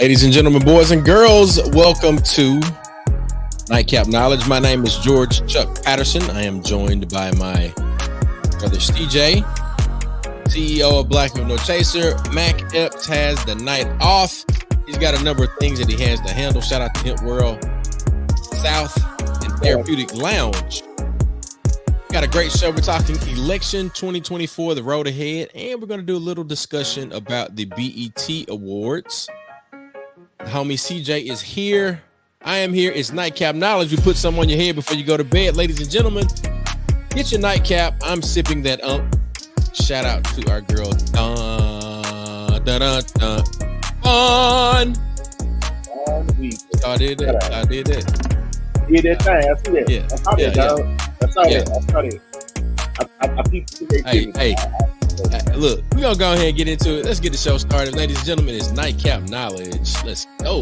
Ladies and gentlemen, boys and girls, welcome to Nightcap Knowledge. My name is George Chuck Patterson. I am joined by my brother CJ, CEO of Black With No Chaser. Mac Epps has the night off. He's got a number of things that he has to handle. Shout out to Hemp World South and Therapeutic Lounge. Got a great show. We're talking election 2024, the road ahead, and we're going to do a little discussion about the BET Awards. The homie CJ is here. I am here. It's Nightcap Knowledge. We put some on your head before you go to bed. Ladies and gentlemen, get your nightcap. I'm sipping that Shout out to our girl on. I did it. Yeah, that thing. I see that. Yeah. I saw that, dog. I saw that. I peeped it. Hey, look, we're going to go ahead and get into it. Let's get the show started. Ladies and gentlemen, it's Nightcap Knowledge. Let's go.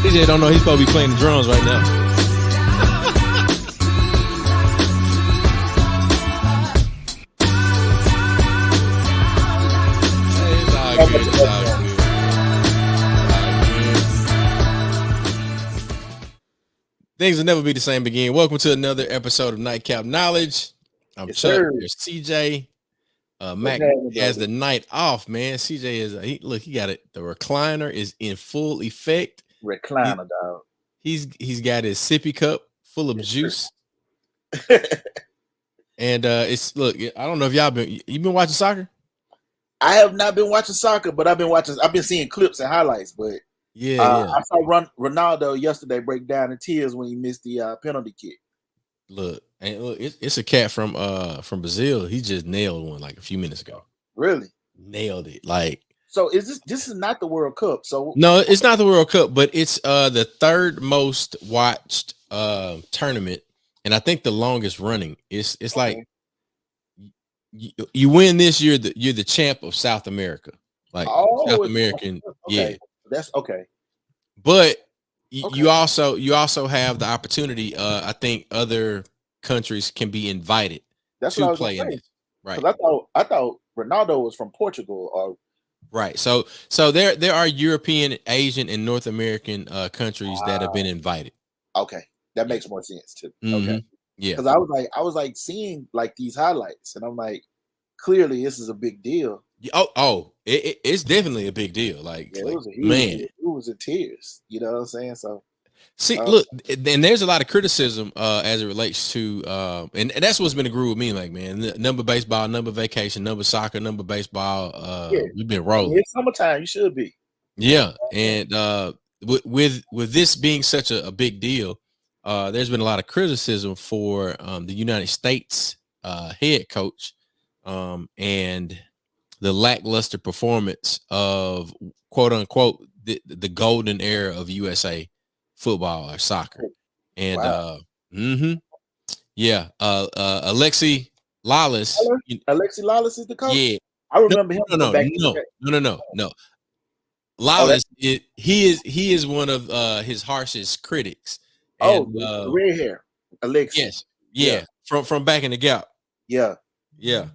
CJ don't know he's supposed to be playing the drums right now. It's all good. Things will never be the same again. Welcome to another episode of Nightcap Knowledge. I'm Chuck. There's CJ. Mac has the night off, man. CJ is he got it. The recliner is in full effect. Recliner, dog. He's got his sippy cup full of juice. And it's I don't know if you've been watching soccer? I have not been watching soccer, but I've been seeing clips and highlights, but I saw Ronaldo yesterday break down in tears when he missed the penalty kick. Look, it's a cat from Brazil. He just nailed one like a few minutes ago. Really? Nailed it. Like, so this is not the World Cup. So no, it's not the World Cup, but it's the third most watched tournament, and I think the longest running. It's okay. Like you win this year, you're the champ of South America. Like South American, okay. Yeah. That's okay. But you also have the opportunity. I think other countries can be invited to play in this. Right. I thought Ronaldo was from Portugal or right. So there are European, Asian, and North American countries that have been invited. Okay. That makes more sense too. Mm-hmm. Okay. Yeah. Because I was like seeing like these highlights, and I'm like, clearly this is a big deal. It's definitely a big deal. Like, yeah, it was in tears. You know what I'm saying? So see, look, and there's a lot of criticism as it relates to and that's what's been a groove with me. Like, man, number baseball, number vacation, number soccer, number baseball. We've been rolling. It's summertime. You should be. Yeah, and with this being such a big deal, there's been a lot of criticism for the United States head coach, and the lackluster performance of quote unquote the golden era of USA football or soccer. And wow. yeah, Alexi Lawless. Alexi Lawless is the coach. Yeah. I No, remember him no, from no, back in the day. no. Oh, Lawless, he is one of his harshest critics. And the red hair, Alexi. yes, yeah, from back in the gap. Yeah. Yeah.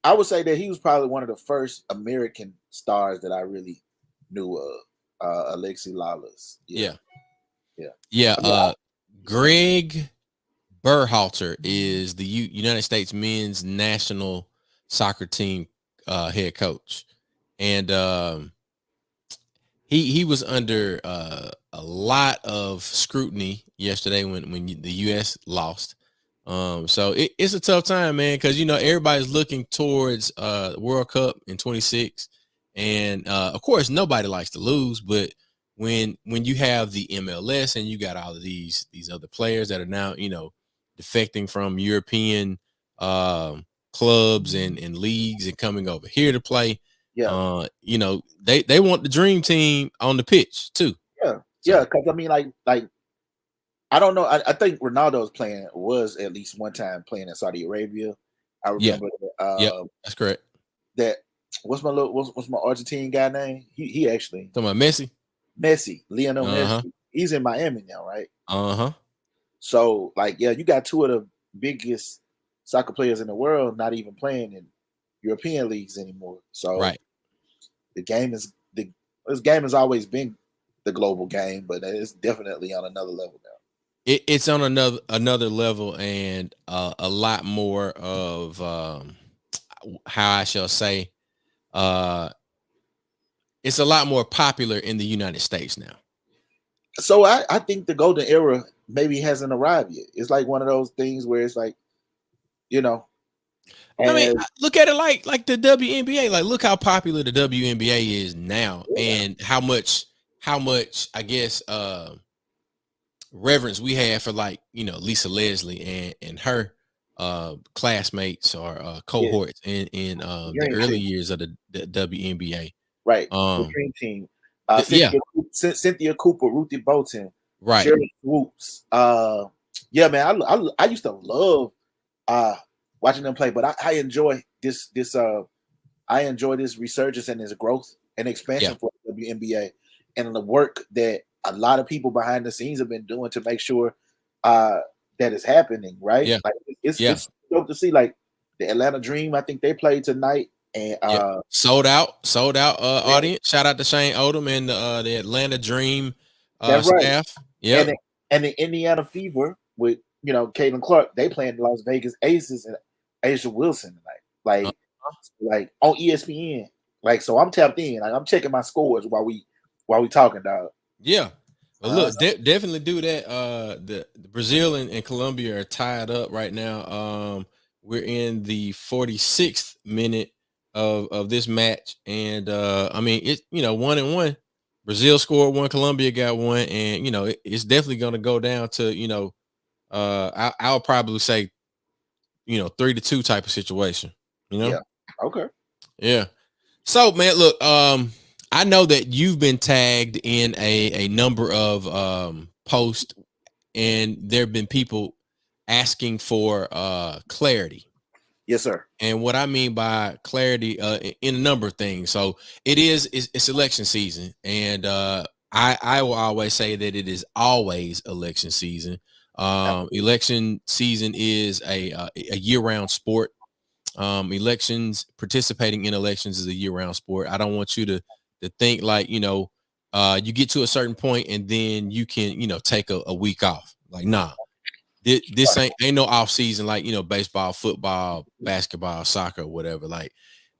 I would say that he was probably one of the first American stars that I really knew of. Alexi Lawless. Yeah. Yeah. Greg Berhalter is the United States men's national soccer team head coach. And he was under a lot of scrutiny yesterday when the U.S. lost. So it's a tough time, man, because everybody's looking towards World Cup in 26, and of course nobody likes to lose, but when you have the MLS and you got all of these other players that are now defecting from European clubs and leagues and coming over here to play. Yeah. They want the dream team on the pitch too. Yeah. Because I mean, like I don't know. I think Ronaldo's was at least one time playing in Saudi Arabia. I remember that. Yeah, that's correct. That what's my Argentine guy name? He actually talking about Messi, Lionel Messi. He's in Miami now, right? So you got two of the biggest soccer players in the world not even playing in European leagues anymore. So right. This game has always been the global game, but it's definitely on another level now. It's on another level, and a lot more of how I shall say, it's a lot more popular in the United States now. So I think the golden era maybe hasn't arrived yet. It's like one of those things where it's like, I mean, look at it like the WNBA. Like, look how popular the WNBA is now, and how much I guess reverence we have for Lisa Leslie and her classmates or cohorts in the early years of the WNBA. Right. The dream team. Cynthia Cooper, Ruthie Bolton, right. Shirley Swoops. Yeah, man. I used to love watching them play, but I enjoy this I enjoy this resurgence and this growth and expansion for the WNBA and the work that a lot of people behind the scenes have been doing to make sure that it's happening, right? Yeah. Like it's dope to see. Like the Atlanta Dream, I think they played tonight, and sold out audience. Shout out to Shane Odom and the Atlanta Dream staff. Right. Yeah, and the Indiana Fever with Caitlin Clark, they playing the Las Vegas Aces and Asia Wilson tonight, like on ESPN. Like, so I'm tapped in. Like, I'm checking my scores while we talking, dog. Yeah. Well, look, definitely do that. The Brazil and Colombia are tied up right now. We're in the 46th minute of this match, and I mean, it's 1-1. Brazil scored one, Colombia got one, and it's definitely going to go down to I'll probably say 3-2 type of situation. Yeah. Okay. Yeah. So, man, look, I know that you've been tagged in a number of posts, and there have been people asking for clarity. Yes, sir. And what I mean by clarity in a number of things. So it's election season, and I will always say that it is always election season. Election season is a year-round sport. Participating in elections is a year-round sport. I don't want you to think like you get to a certain point and then you can take a week off. Like, nah, this ain't no off season like baseball, football, basketball, soccer, whatever. Like,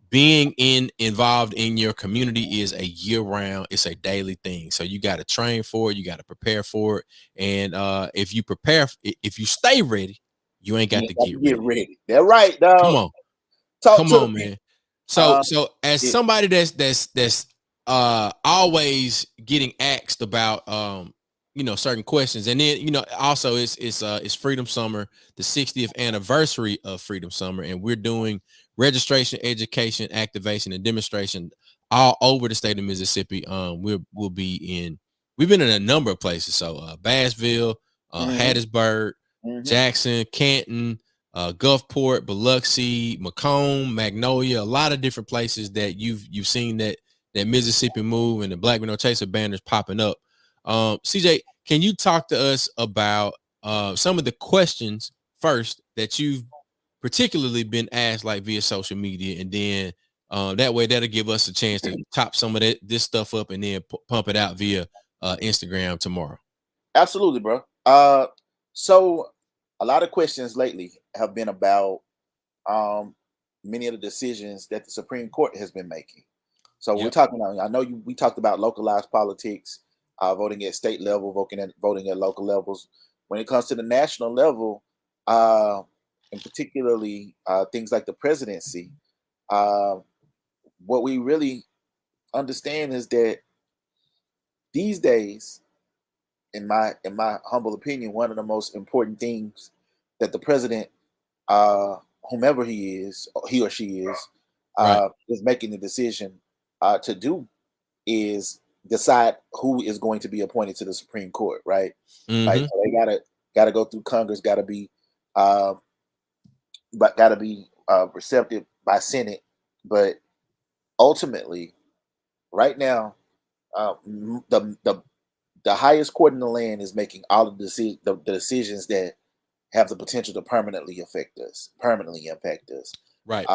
being involved in your community is a year-round. It's a daily thing. So you got to train for it. You got to prepare for it. And if you stay ready, you ain't got to get ready. They're right, dog. Come on, man. So as somebody that's always getting asked about certain questions. And then, also it's Freedom Summer, the 60th anniversary of Freedom Summer, and we're doing registration, education, activation, and demonstration all over the state of Mississippi. We've been in a number of places. So Bassville, Hattiesburg, Jackson, Canton, Gulfport, Biloxi, Macomb, Magnolia, a lot of different places that you've seen that Mississippi move and the Black Men Don't Chaser banners popping up. CJ, can you talk to us about some of the questions first that you've particularly been asked, like via social media, and then that way that'll give us a chance to top some of this stuff up and then pump it out via Instagram tomorrow. Absolutely, bro. So a lot of questions lately have been about many of the decisions that the Supreme Court has been making. So we're talking about, I know we talked about localized politics, voting at state level, voting at local levels. When it comes to the national level, and particularly things like the presidency, what we really understand is that these days, in my humble opinion, one of the most important things that the president, whomever he or she is making the decision to do is decide who is going to be appointed to the Supreme Court, right? Like, so they gotta go through Congress, gotta be receptive by Senate, but ultimately, right now, the highest court in the land is making all of the decisions that have the potential to permanently impact us. Right.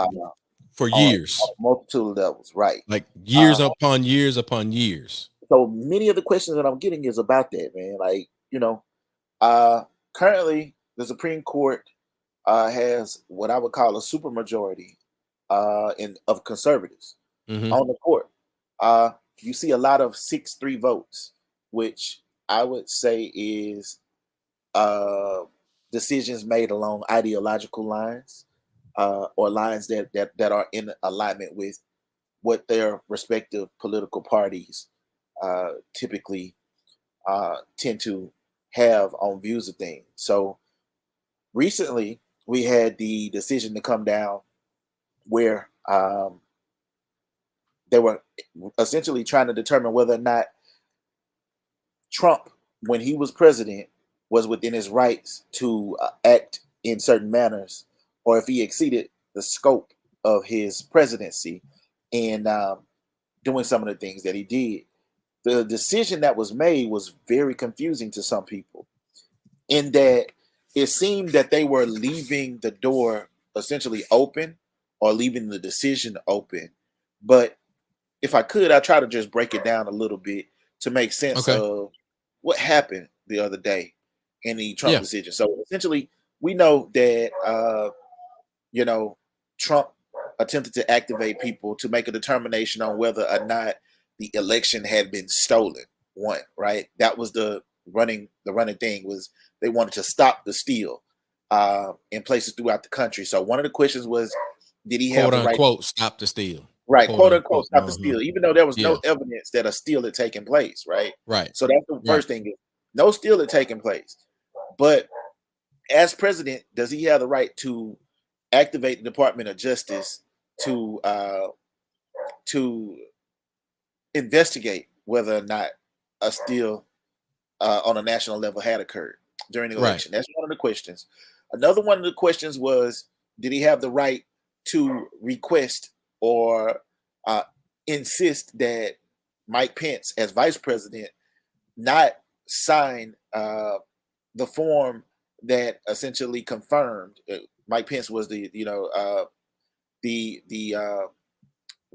For years. On a multitude of levels, right. Like years upon years upon years. So many of the questions that I'm getting is about that, man. Like, currently the Supreme Court has what I would call a supermajority of conservatives on the court. You see a lot of 6-3 votes, which I would say is decisions made along ideological lines, or lines that are in alignment with what their respective political parties typically tend to have on views of things. So recently, we had the decision to come down where they were essentially trying to determine whether or not Trump, when he was president, was within his rights to act in certain manners, or if he exceeded the scope of his presidency and doing some of the things that he did. The decision that was made was very confusing to some people, in that it seemed that they were leaving the door essentially open, or leaving the decision open. But if I could, I'd try to just break it down a little bit to make sense of what happened the other day in the Trump decision. So essentially, we know that Trump attempted to activate people to make a determination on whether or not the election had been stolen. One, right? That was the running thing, was they wanted to stop the steal in places throughout the country. So one of the questions was, did he have the right, quote, stop the steal? Right, quote unquote, stop the steal, even though there was no evidence that a steal had taken place, right? Right. So that's the first thing, is no steal had taken place. But as president, does he have the right to activate the Department of Justice to investigate whether or not a steal on a national level had occurred during the election? That's one of the questions. Another one of the questions was, did he have the right to request or insist that Mike Pence, as vice president, not sign the form that essentially confirmed Mike Pence was the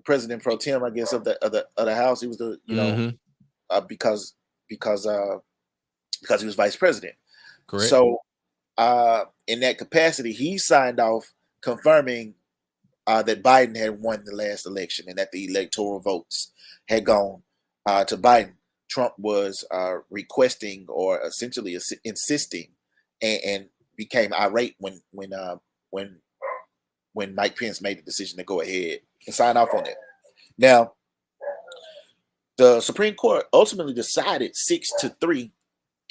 president pro tem, I guess, of the House. He was the because he was vice president. Correct. So in that capacity, he signed off confirming that Biden had won the last election and that the electoral votes had gone to Biden. Trump was requesting, or essentially insisting, and became irate when Mike Pence made the decision to go ahead and sign off on it. Now, the Supreme Court ultimately decided 6-3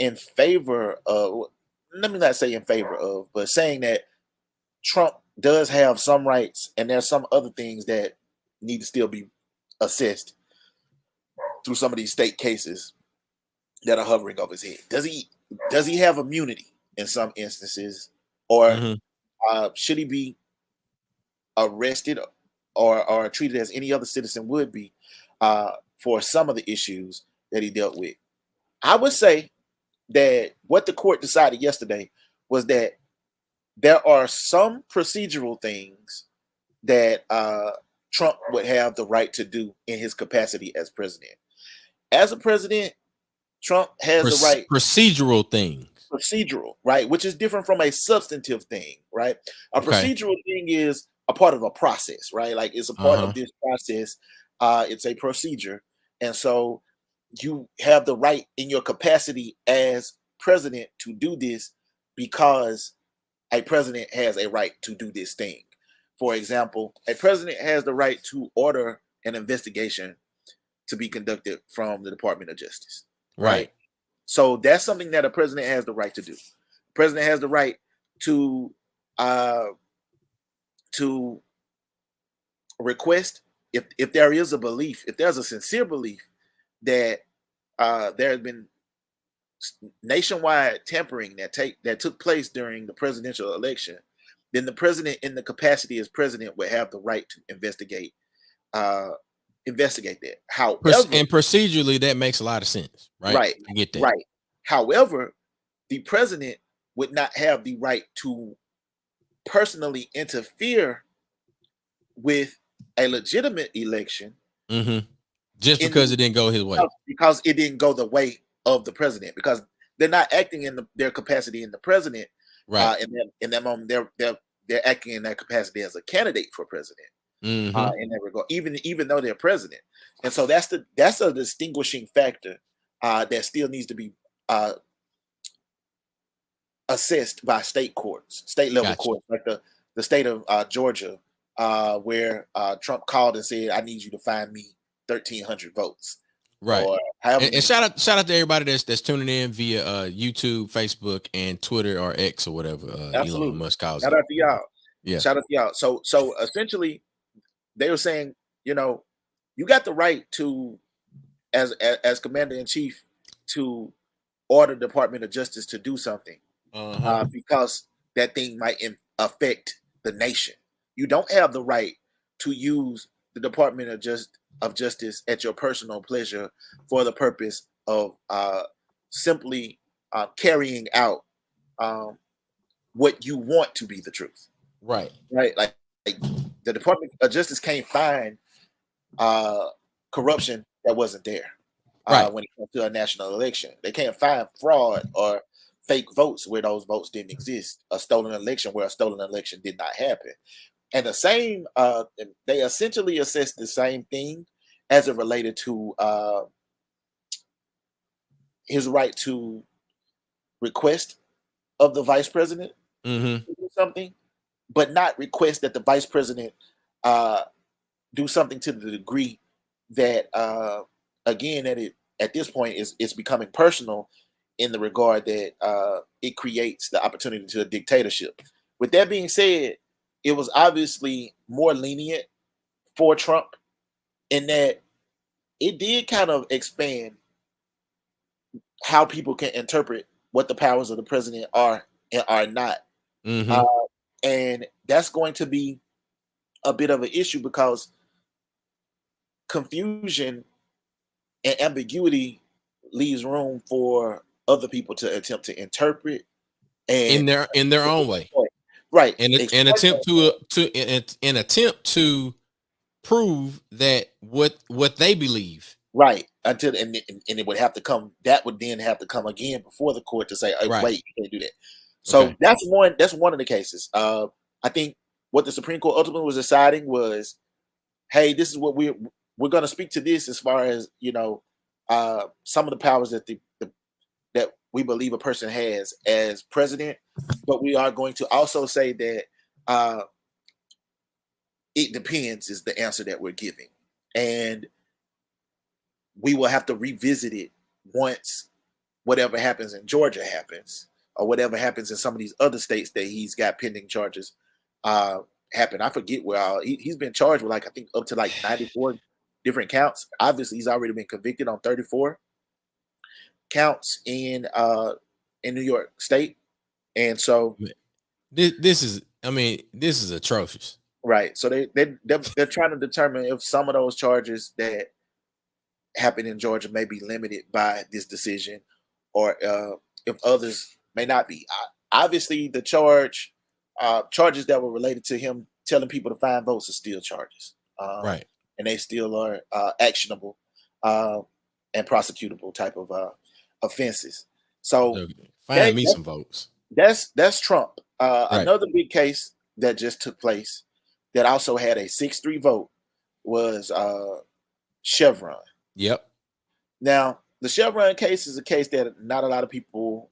in favor of, let me not say in favor of, but saying that Trump does have some rights and there's some other things that need to still be assessed through some of these state cases that are hovering over his head. Does he have immunity in some instances, or should he be arrested or treated as any other citizen would be for some of the issues that he dealt with? I would say that what the court decided yesterday was that there are some procedural things that Trump would have the right to do in his capacity as president. As a president, Trump has the right. Procedural things. Procedural, right? Which is different from a substantive thing, right? A Okay. procedural thing is a part of a process, right? Like it's a part of this process. It's a procedure. And so you have the right in your capacity as president to do this because a president has a right to do this thing. For example, a president has the right to order an investigation to be conducted from the Department of Justice, right? So that's something that a president has the right to do. The president has the right to request, if there is a belief, if there's a sincere belief that there has been nationwide tampering that took place during the presidential election, then the president, in the capacity as president, would have the right to investigate that. However, and procedurally, that makes a lot of sense, right? Right. I get that. Right. However, the president would not have the right to personally interfere with a legitimate election just because it didn't go his way. Because it didn't go the way of the president, because they're not acting in their capacity in the president. Right. In that moment, they're acting in that capacity as a candidate for president. In that regard, even though they're president. And so that's a distinguishing factor that still needs to be assessed by state courts, state level courts, like the state of Georgia, where Trump called and said, "I need you to find me 1,300 votes." Right. And shout out to everybody that's tuning in via YouTube, Facebook, and Twitter or X or whatever Elon Musk calls it. Shout out to y'all. Yeah. Shout out to y'all. So essentially, they were saying, you got the right to, as commander in chief, to order the Department of Justice to do something because that thing might affect the nation. You don't have the right to use the Department of Justice at your personal pleasure for the purpose of simply carrying out what you want to be the truth. Right. Like the Department of Justice can't find corruption that wasn't there when it comes to a national election. They can't find fraud or fake votes where those votes didn't exist, a stolen election where a stolen election did not happen. And the same, they essentially assessed the same thing as it related to his right to request of the vice president to do something, but not request that the vice president do something to the degree that, again, at this point is becoming personal in the regard that it creates the opportunity to a dictatorship. With that being said, it was obviously more lenient for Trump in that it did kind of expand how people can interpret what the powers of the president are and are not. And that's going to be a bit of an issue because confusion and ambiguity leaves room for other people to attempt to interpret and in their own way. Right. And attempt to prove that what they believe. Right. Until and it would have to come. That would then have to come again before the court to say, "Oh, wait, you can't do that." So that's one of the cases. I think what the Supreme Court ultimately was deciding was, hey, this is what we're going to speak to this as far as some of the powers that that we believe a person has as president, but we are going to also say that it depends is the answer that we're giving, and we will have to revisit it once whatever happens in Georgia happens, or whatever happens in some of these other states that he's got pending charges happen. I forget where he's been charged with, like, I think up to like 94 different counts. Obviously, he's already been convicted on 34 counts in New York State, and so This is, I mean, this is atrocious. right. So they're trying to determine if some of those charges that happened in Georgia may be limited by this decision, or if others may not be. Obviously, the charges that were related to him telling people to find votes are still charges, Right. and they still are actionable and prosecutable type of offenses. So Find me some votes. that's Trump. Right. Another big case that just took place that also had a 6-3 vote was Chevron. Yep. Now, the Chevron case is a case that not a lot of people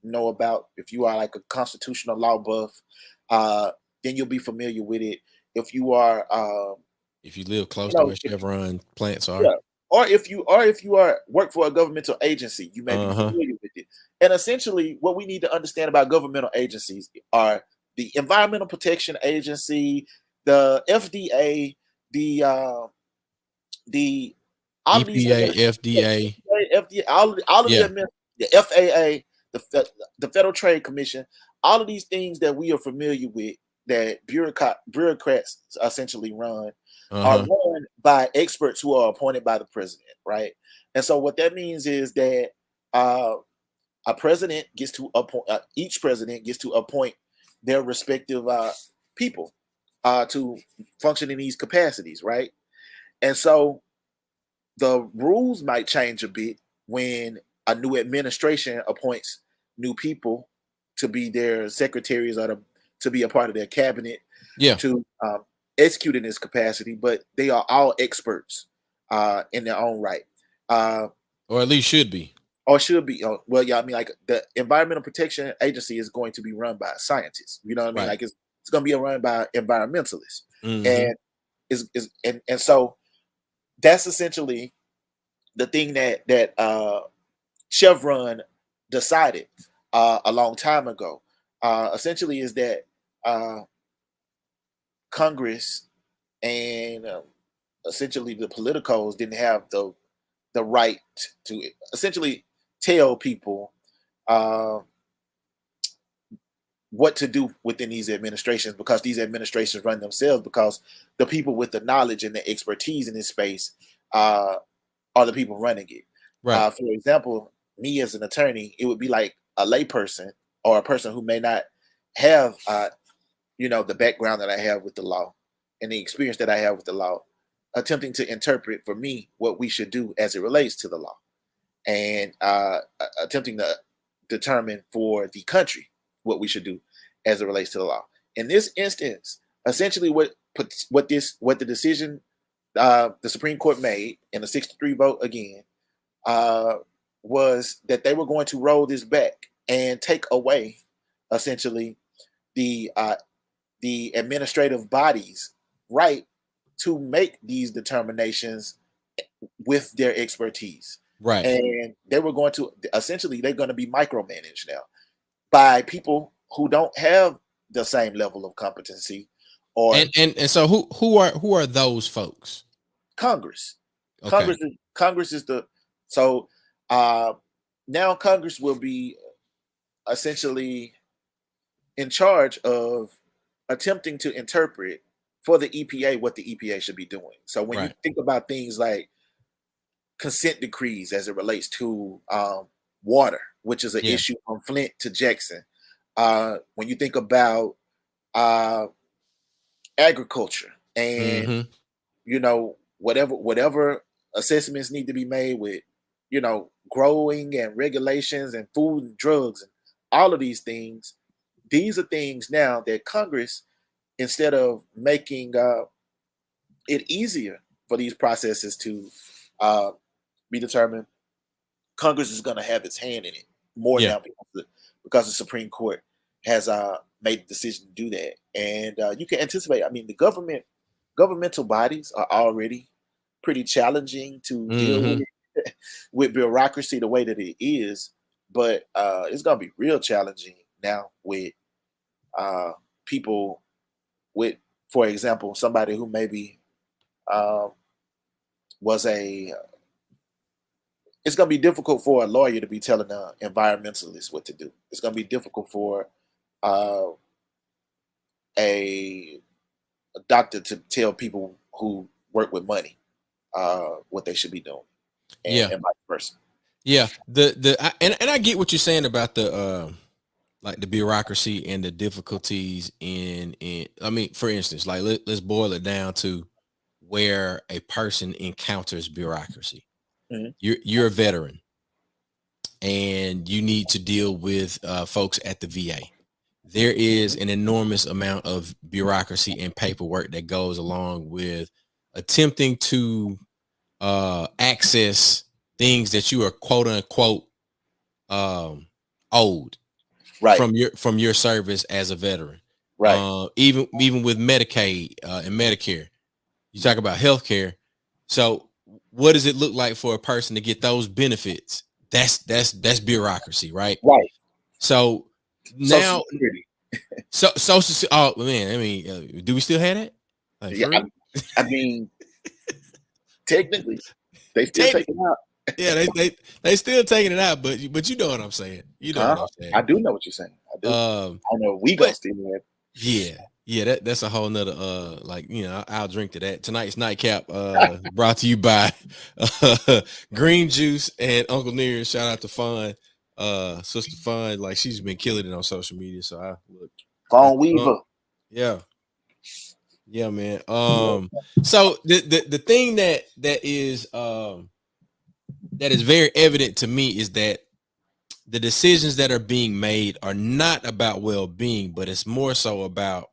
know about. If you are like a constitutional law buff, then you'll be familiar with it. If you are, if you live close to where Chevron plants are, yeah, or if you are work for a governmental agency, you may be familiar with it. And essentially, what we need to understand about governmental agencies are the Environmental Protection Agency, the FDA, the EPA, FDA, all of the FAA, the Federal Trade Commission, all of these things that we are familiar with that bureaucrats essentially run are run by experts who are appointed by the president, right? And so what that means is that a president gets to appoint, each president gets to appoint their respective people to function in these capacities, right? And so the rules might change a bit when a new administration appoints new people to be their secretaries or to be a part of their cabinet, to execute in this capacity, but they are all experts in their own right. Or at least should be. Or should be. Well, yeah, I mean, like the Environmental Protection Agency is going to be run by scientists. You know what I mean? Like it's going to be run by environmentalists. And and so that's essentially the thing that Chevron decided a long time ago. Essentially, is that Congress and essentially the politicos didn't have the right to essentially tell people what to do within these administrations, because these administrations run themselves, because the people with the knowledge and the expertise in this space are the people running it. Right. For example, me as an attorney, it would be like a layperson or a person who may not have the background that I have with the law and the experience that I have with the law, attempting to interpret for me what we should do as it relates to the law, and attempting to determine for the country what we should do as it relates to the law. In this instance, essentially what the decision the Supreme Court made in a 6-3 vote again was that they were going to roll this back and take away essentially the administrative bodies' right to make these determinations with their expertise. Right. And they were going to essentially, they're going to be micromanaged now by people who don't have the same level of competency. Or and so who are those folks? Congress. Okay. Congress is the so now Congress will be essentially in charge of attempting to interpret for the EPA what the EPA should be doing. So when you think about things like consent decrees as it relates to water, which is an issue from Flint to Jackson, when you think about agriculture and whatever assessments need to be made with growing and regulations and food and drugs and all of these things, these are things now that Congress, instead of making it easier for these processes to be determined, Congress is going to have its hand in it more now because the Supreme Court has made the decision to do that. And you can anticipate, I mean, the governmental bodies are already pretty challenging to deal with. with bureaucracy the way that it is, but it's gonna be real challenging now with people with, for example, somebody who maybe um, was a. It's gonna be difficult for a lawyer to be telling an environmentalist what to do. It's gonna be difficult for uh, a, a doctor to tell people who work with money what they should be doing, Yeah. and vice versa. Yeah. And I get what you're saying about the like the bureaucracy and the difficulties in I mean, for instance, like let's boil it down to where a person encounters bureaucracy. Mhm. You're a veteran and you need to deal with folks at the VA. There is an enormous amount of bureaucracy and paperwork that goes along with attempting to access things that you are quote unquote um, owed Right, from your service as a veteran. right. Even with Medicaid and Medicare, you talk about healthcare. So, what does it look like for a person to get those benefits? That's bureaucracy, right? Right. So Social now, Security. oh man, I mean, do we still have that? Like Yeah, for real? I mean, technically, they still Tech- take it out. yeah, they still taking it out, but you know what I'm saying. You know what I'm saying. I do know what you're saying. I do. Um, I know we gonna but steal it. yeah, that's a whole nother like I'll drink to that. Tonight's nightcap brought to you by Green Juice and Uncle Near. Shout out to Fun, Sister Fun. Like she's been killing it on social media. So I look Phone Weaver. yeah. Yeah, man. So the thing that is very evident to me is that the decisions that are being made are not about well-being, but it's more so about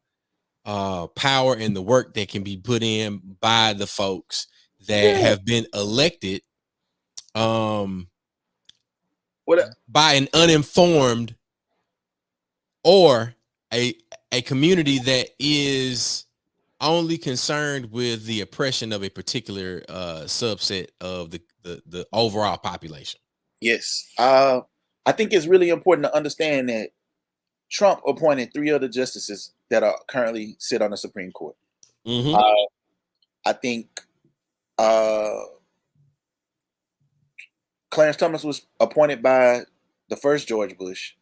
power and the work that can be put in by the folks that Yeah. have been elected um What? by an uninformed or a community that is only concerned with the oppression of a particular subset of the overall population. Yes. I think it's really important to understand that Trump appointed 3 other justices that are currently sit on the Supreme Court. Mm-hmm. Uh, I think Clarence Thomas was appointed by the first George Bush,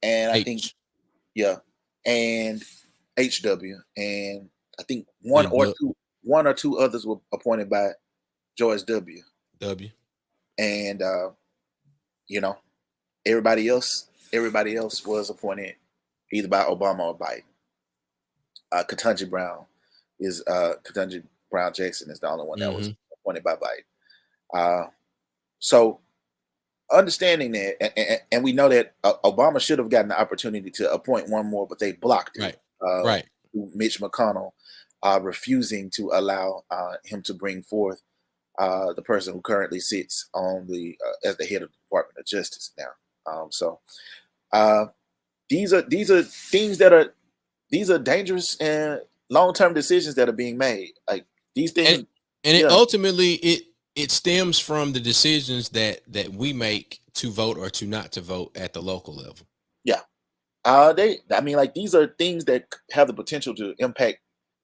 and I think H. and HW, and I think Yeah, but one or two others were appointed by George W. W. And you know, everybody else was appointed either by Obama or Biden. Ketanji Brown Jackson is the only one that was appointed by Biden. So understanding that, and we know that Obama should have gotten the opportunity to appoint one more, but they blocked it. Right. Mitch McConnell refusing to allow him to bring forth the person who currently sits on the as the head of the Department of Justice now. So these are things these are dangerous and long-term decisions that are being made. Like these things, and it ultimately it stems from the decisions that we make to vote or to not to vote at the local level. Yeah. Like these are things that have the potential to impact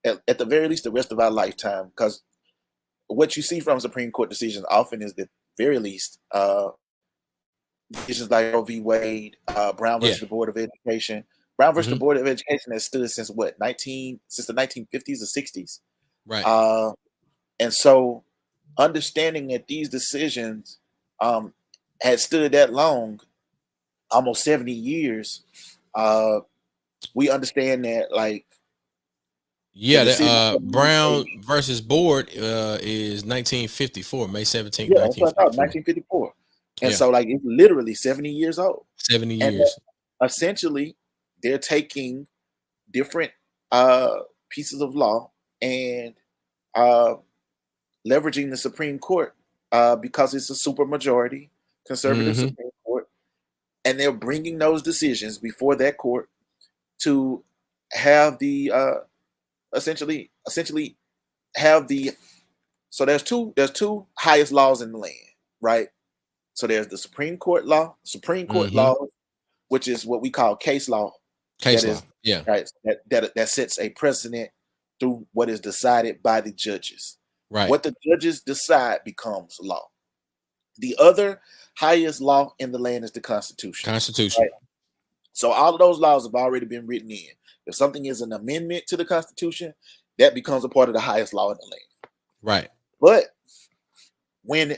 at the very least the rest of our lifetime, because what you see from Supreme Court decisions often is the very least decisions like Roe v. Wade, Brown versus the Board of Education. Brown versus the Board of Education has stood since what, since the 1950s or 60s. Right. And so understanding that these decisions had stood that long, almost 70 years, we understand that, like, Brown versus Board is 1954, May 17th, yeah, that's what I thought, 1954. 1954. And so, like, it's literally 70 years old. 70 and years. Essentially, they're taking different pieces of law and leveraging the Supreme Court because it's a super majority conservative Supreme Court, and they're bringing those decisions before that court to have the essentially have the. So there's two highest laws in the land, right? So there's the Supreme Court Mm-hmm. law, which is what we call case law. Case law. Yeah. Right. That sets a precedent through what is decided by the judges. Right. What the judges decide becomes law. The other highest law in the land is the Constitution. Constitution. Right? So all of those laws have already been written in. If something is an amendment to the Constitution, that becomes a part of the highest law in the land. Right. But when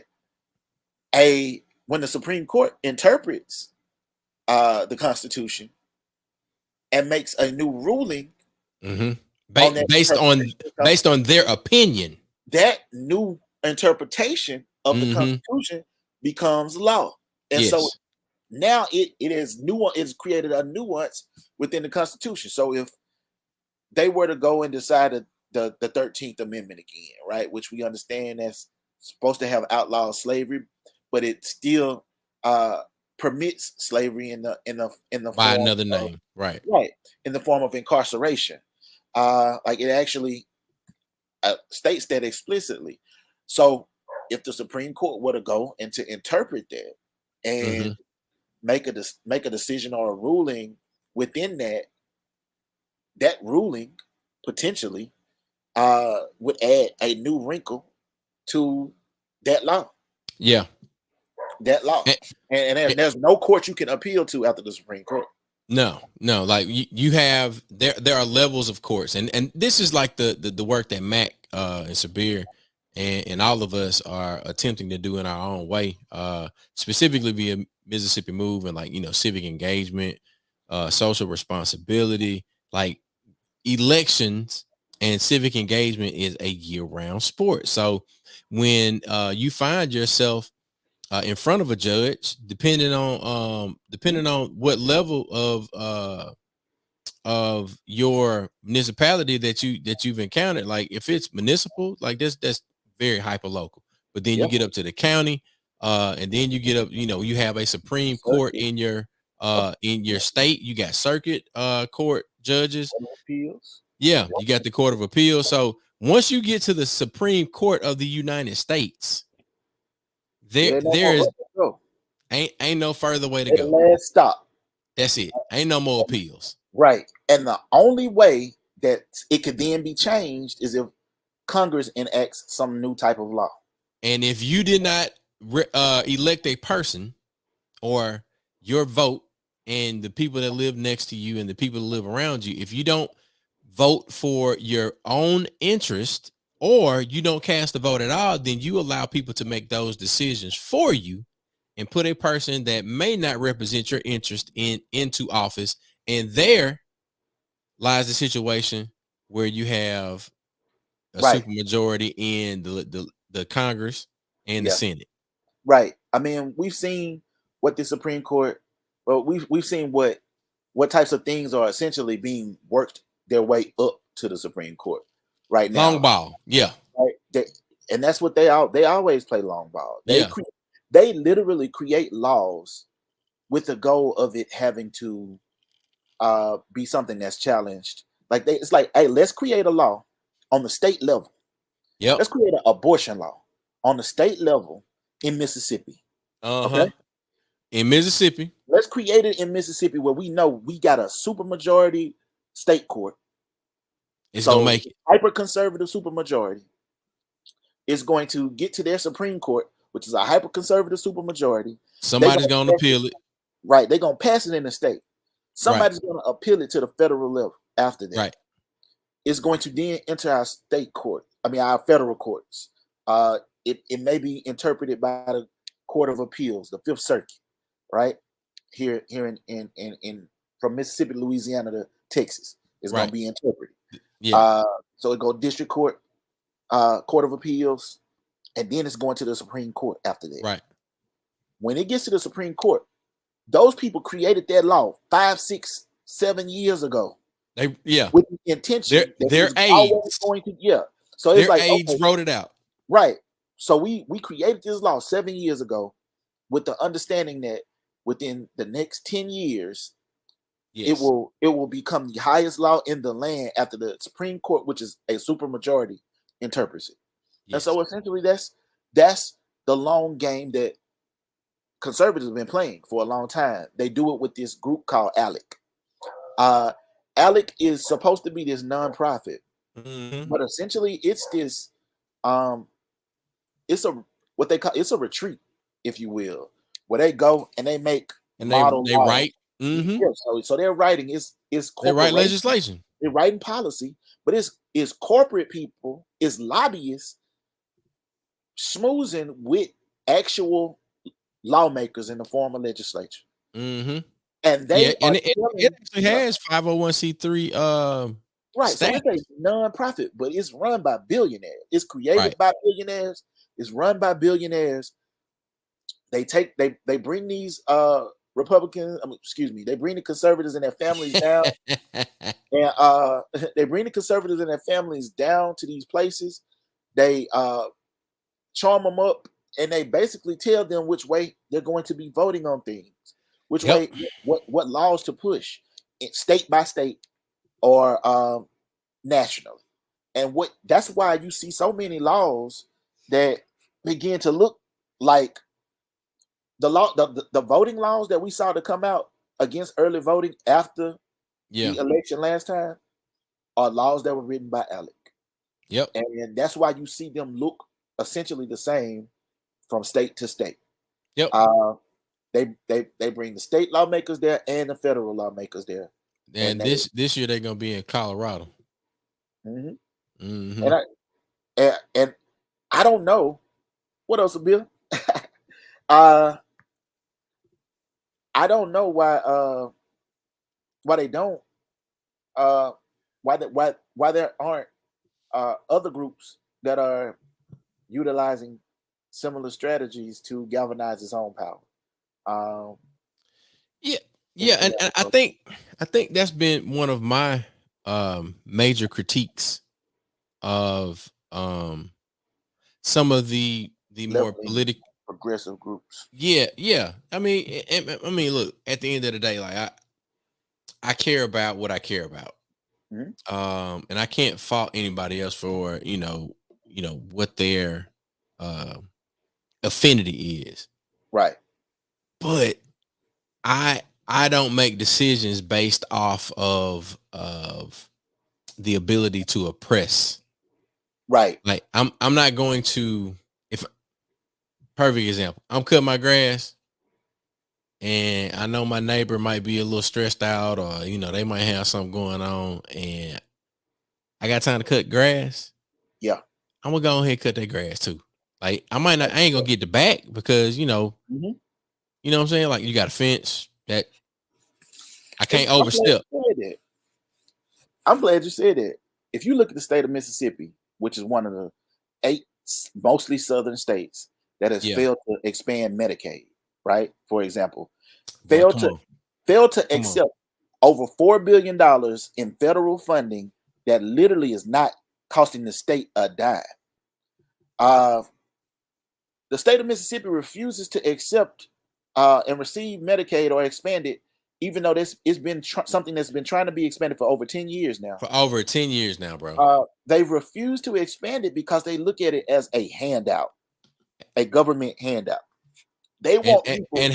the Supreme Court interprets the Constitution and makes a new ruling, mm-hmm. based on their opinion, that new interpretation of the Constitution becomes law. And so now it is nuance. It's created a nuance within the Constitution. So if they were to go and decide the 13th Amendment again, right, which we understand that's supposed to have outlawed slavery, but it still permits slavery in the by another name, right, in the form of incarceration. Like it actually states that explicitly. So if the Supreme Court were to go and to interpret that and make a decision or a ruling within that ruling potentially would add a new wrinkle to that law. Yeah. That law. And there's no court you can appeal to after the Supreme Court. No. Like you have there are levels of courts, and this is like the work that Mac and Sabir and all of us are attempting to do in our own way, specifically via Mississippi Move and like civic engagement, social responsibility, like elections and civic engagement is a year-round sport. So when you find yourself in front of a judge, depending on what level of your municipality that you've encountered, like if it's municipal, like that's very hyper local. But then you get up to the county, and then you get up, you have a Supreme Court in your state. You got circuit court judges. Appeals. Yeah, you got the Court of Appeals. So once you get to the Supreme Court of the United States, there is ain't no further way to go. Last stop. That's it. Ain't no more appeals. Right. And the only way that it could then be changed is if Congress enacts some new type of law. And if you did not elect a person, or your vote and the people that live next to you and the people that live around you, if you don't vote for your own interest, or you don't cast a vote at all, then you allow people to make those decisions for you and put a person that may not represent your interest into office. And there lies the situation where you have a supermajority in the Congress and the Senate. Right. I mean, we've seen what the Supreme Court, well, we've seen what types of things are essentially being worked their way up to the Supreme Court right now. Long ball. Yeah. Right. And that's what they always play long ball. They literally create laws with the goal of it having to be something that's challenged. Like it's like, hey, let's create a law on the state level. Yeah. Let's create an abortion law on the state level in Mississippi. Okay. In Mississippi. Let's create it in Mississippi where we know we got a supermajority state court. It's gonna make it. Hyper conservative supermajority is going to get to their Supreme Court, which is a hyper conservative supermajority. Somebody's gonna appeal it. Right. They're gonna pass it in the state. Somebody's gonna appeal it to the federal level after that. Right. It's going to then enter our state court. I mean, our federal courts. It may be interpreted by the Court of Appeals, the Fifth Circuit, right? Here in from Mississippi, Louisiana to Texas, is going to be interpreted. Yeah. So it go district court, Court of Appeals, and then it's going to the Supreme Court after that. Right. When it gets to the Supreme Court, those people created that law 5, 6, 7 years ago. With the intention their aides going to So it's their like aides wrote it out. Right. So we created this law 7 years ago with the understanding that within the next 10 years, it will become the highest law in the land after the Supreme Court, which is a supermajority, interprets it. Yes. And so essentially that's the long game that conservatives have been playing for a long time. They do it with this group called ALEC. ALEC is supposed to be this nonprofit, but essentially it's this it's a what they call it's a retreat, if you will, where they go and they make and model they laws. write. Yeah, so they're writing They write legislation. They're writing policy, but it's corporate people, it's lobbyists schmoozing with actual lawmakers in the form of legislature. And they it actually has 501c3 right. status. So it's a nonprofit, but it's run by billionaires. It's created by billionaires. It's run by billionaires. They bring these Republicans, they bring the conservatives and their families down. And they bring the conservatives and their families down to these places. They charm them up, and they basically tell them which way they're going to be voting on things, which way, what laws to push, state by state or nationally. And that's why you see so many laws that begin to look like the voting laws that we saw to come out against early voting after the election last time are laws that were written by ALEC. And that's why you see them look essentially the same from state to state. They bring the state lawmakers there and the federal lawmakers there. And this year they're gonna be in Colorado. And I don't know what else, Bill. I don't know why they don't why there aren't other groups that are utilizing similar strategies to galvanize its own power. And I think that's been one of my major critiques of some of the more political progressive groups. I mean, look, at the end of the day, like I care about what I care about. And I can't fault anybody else for what their affinity is. Right. But I don't make decisions based off of the ability to oppress. Right. Like I'm not going to, perfect example, I'm cutting my grass and I know my neighbor might be a little stressed out or, they might have something going on and I got time to cut grass. Yeah. I'm gonna go ahead and cut that grass too. Like I ain't gonna get the back because, you know what I'm saying? Like you got a fence that I can't overstep. I'm glad you said that. If you look at the state of Mississippi, which is one of the 8 mostly southern states that has failed to expand Medicaid, right? For example, failed to accept over $4 billion in federal funding that literally is not costing the state a dime. The state of Mississippi refuses to accept and receive Medicaid or expand it, even though it's been something that's been trying to be expanded for over 10 years now. For over 10 years now, bro. They've refused to expand it because they look at it as a handout, a government handout. They want people and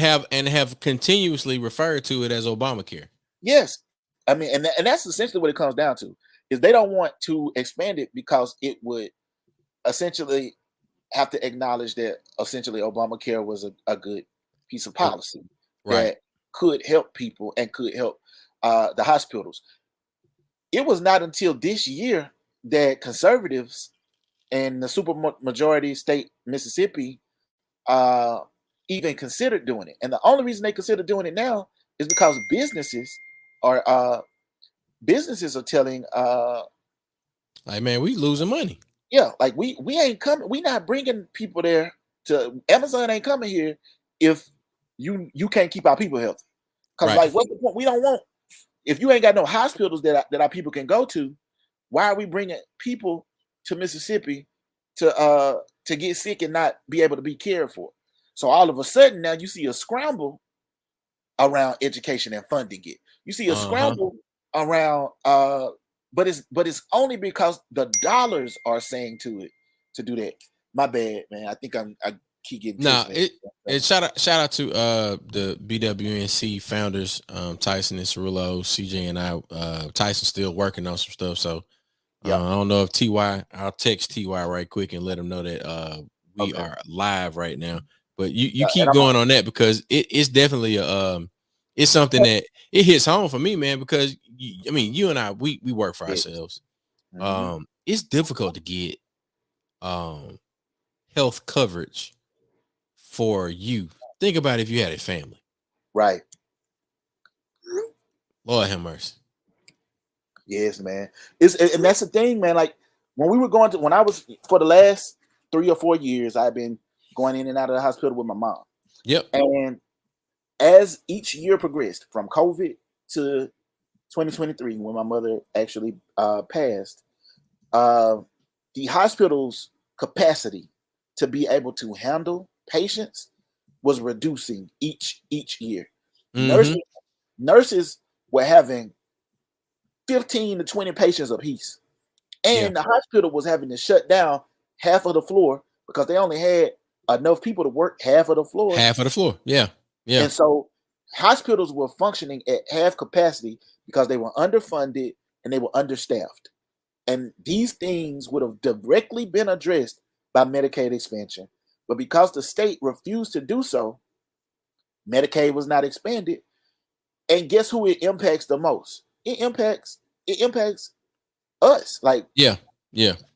have continuously referred to it as Obamacare. Yes, I mean, and that's essentially what it comes down to. Is they don't want to expand it because it would essentially have to acknowledge that essentially Obamacare was a good piece of policy that could help people and could help the hospitals. It was not until this year that conservatives in the super majority state Mississippi even considered doing it. And the only reason they consider doing it now is because businesses are telling like, man, we losing money. Yeah, like we ain't coming, we not bringing people there. To Amazon ain't coming here if you can't keep our people healthy. Because like, what's the point? We don't want, if you ain't got no hospitals that our people can go to, why are we bringing people to Mississippi to get sick and not be able to be cared for? So all of a sudden now you see a scramble around education and funding it. You see a scramble around but it's only because the dollars are saying to it to do that. My bad, man. I think I keep getting Nah, texts. it shout out to the BWNC founders, Tyson and Cirillo, CJ and I. Tyson's still working on some stuff, so Yeah. I don't know if TY. I'll text TY right quick and let him know that we Okay. are live right now. But you Yeah, keep going on that because it's definitely it's something that it hits home for me, man. Because I mean, you and I we work for ourselves. It's difficult to get health coverage for you. Think about if you had a family. right. Lord have mercy. Yes, man. And that's the thing, man. Like when I was for the last 3 or 4 years, I've been going in and out of the hospital with my mom. Yep. And as each year progressed, from COVID to 2023, when my mother actually passed, the hospital's capacity to be able to handle patients was reducing each year. Nurses were having 15 to 20 patients apiece. And the hospital was having to shut down half of the floor because they only had enough people to work half of the floor. Half of the floor. Yeah. Yeah. And so hospitals were functioning at half capacity because they were underfunded and they were understaffed. And these things would have directly been addressed by Medicaid expansion. But because the state refused to do so, Medicaid was not expanded. And guess who it impacts the most? It impacts us. Like yeah.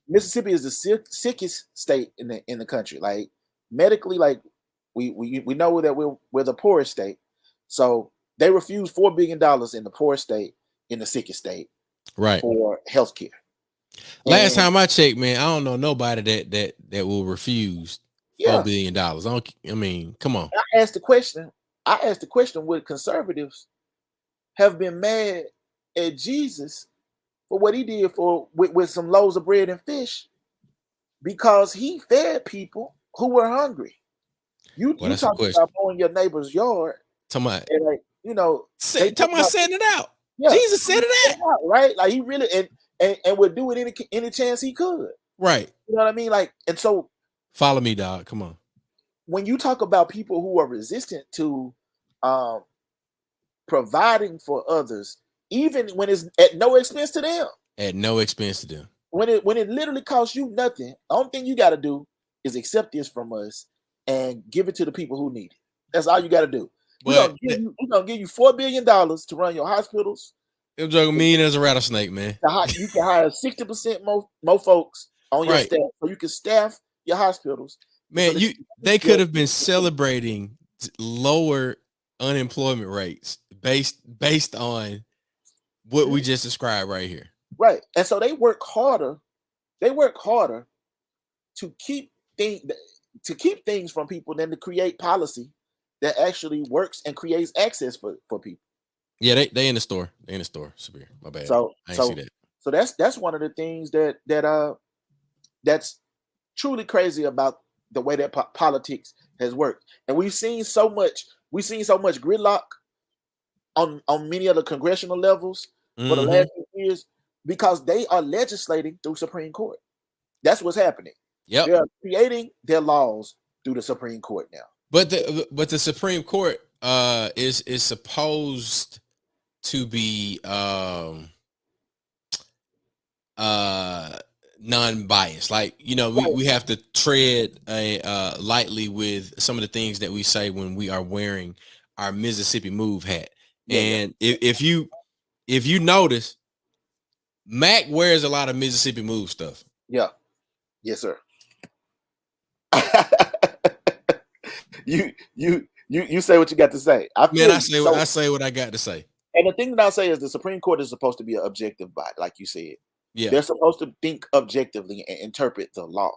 Mississippi is the sickest state in the country. Like medically, like we know that we're the poorest state. So they refuse $4 billion in the poorest state, in the sickest state, right, for healthcare. Last time I checked, man, I don't know nobody that will refuse $4 billion. I mean, come on. I asked the question, would conservatives have been mad at Jesus for what he did with some loaves of bread and fish, because he fed people who were hungry? You talk about mowing your neighbor's yard. Talking about, and like, talking about setting it out. Yeah, Jesus said it out, right? Like he really and would do it any chance he could. Right. You know what I mean? Like, and so follow me, dog. Come on. When you talk about people who are resistant to providing for others, even when it's at no expense to them. At no expense to them. When it literally costs you nothing, the only thing you got to do is accept this from us and give it to the people who need it. That's all you got to do. We're gonna give you $4 billion to run your hospitals. I'm joking, mean as a rattlesnake, man. You can hire 60% more folks on your staff, so you can staff your hospitals. Man, they could have been celebrating lower unemployment rates based on what we just described right here. Right. And so they work harder to keep things from people than to create policy that actually works and creates access for people. Yeah, they in the store. They in the store. Severe. My bad. So I didn't see that. So that's one of the things that's truly crazy about the way that politics has worked. And we've seen so much gridlock on many of the congressional levels for the last few years, because they are legislating through Supreme Court. That's what's happening. Yep. They're creating their laws through the Supreme Court now. But the Supreme Court is supposed to be non-biased. Like, we have to tread lightly with some of the things that we say when we are wearing our Mississippi Move hat. And if you notice, Mac wears a lot of Mississippi Move stuff. Yeah. Yes, sir. You say what you got to say. I say what I got to say. And the thing that I'll say is the Supreme Court is supposed to be an objective body, like you said. Yeah. They're supposed to think objectively and interpret the law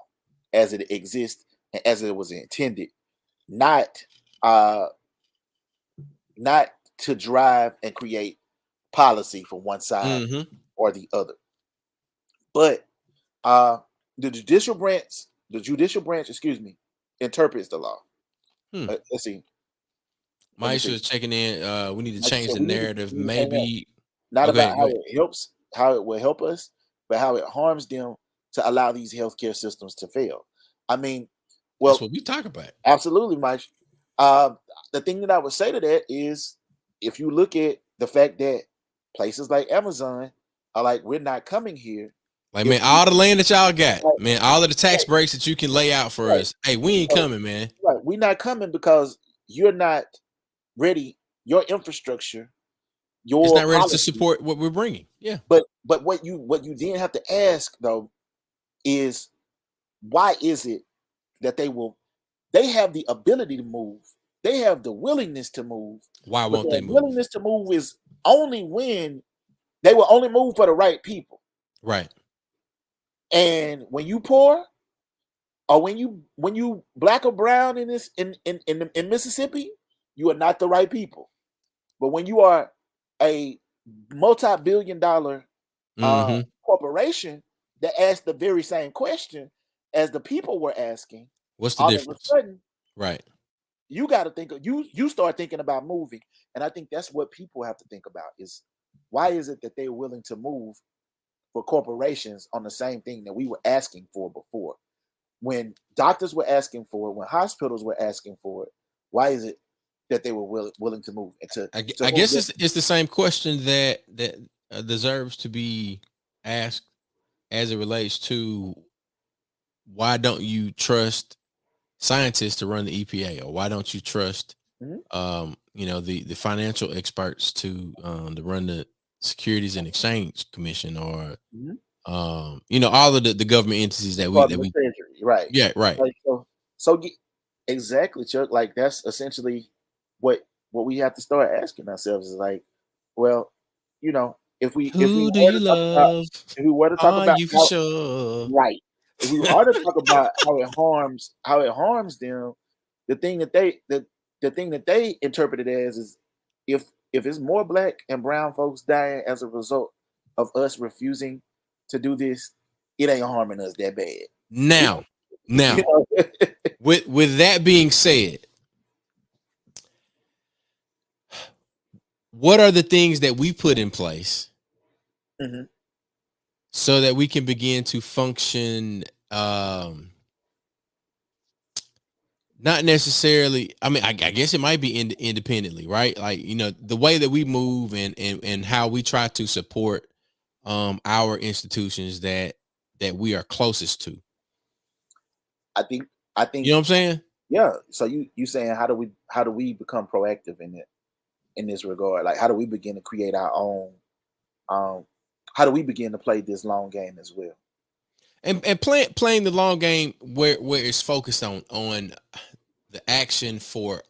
as it exists and as it was intended, not to drive and create policy for one side or the other. But the judicial branch, interprets the law. Let's see. Maisha is checking in. We need to change the narrative. Maybe not about how it will help us, but how it harms them to allow these healthcare systems to fail. I mean, That's Well, what we talk about. absolutely, Mike. The thing that I would say to that is, if you look at the fact that places like Amazon are like, we're not coming here. Like, If man, we all the land that y'all got, right, man, all of the tax right, breaks that you can lay out for right, us. Hey, we ain't so, coming, man. right, we're not coming because you're not ready. Your infrastructure, It's your not ready to policy. support what we're bringing. Yeah. But what you then have to ask though is, why is it that they have the ability to move, they have the willingness to move, Why but won't their they move? willingness to move is only when they will only move for the right people. Right. And when you poor, or when you black or brown in this in Mississippi, you are not the right people. But when you are a multi-billion-dollar Mm-hmm. corporation that asked the very same question as the people were asking, What's the all of a difference? sudden Right. you got to think of, you start thinking about moving. And I think that's what people have to think about is, why is it that they're willing to move for corporations on the same thing that we were asking for before? When doctors were asking for it, when hospitals were asking for it, why is it that they were willing to move and to I move guess them? it's the same question that deserves to be asked as it relates to why don't you trust scientists to run the EPA, or why don't you trust Mhm, the financial experts to run the Securities and Exchange Commission, or mhm. all of the government entities that Department of we Treasury, right? yeah, right. Like so exactly, Chuck. Like that's essentially what we have to start asking ourselves is like, well, if we Who do were you to talk about love? if we were to talk Are about you for how sure? right, if we are to talk about how it harms them, the thing that the thing that they interpret it as is, if it's more black and brown folks dying as a result of us refusing to do this, it ain't harming us that bad. We, Now, you now, know, with that being said, what are the things that we put in place Mhm. so that we can begin to function? Not necessarily. I mean, I guess it might be independently, right? Like, the way that we move and how we try to support our institutions that we are closest to. I think I You think know what I'm saying? yeah. So you saying, how do we become proactive in this regard? Like, how do we begin to create our own? Um, how do we begin to play this long game as well? And playing the long game where it's focused on the action for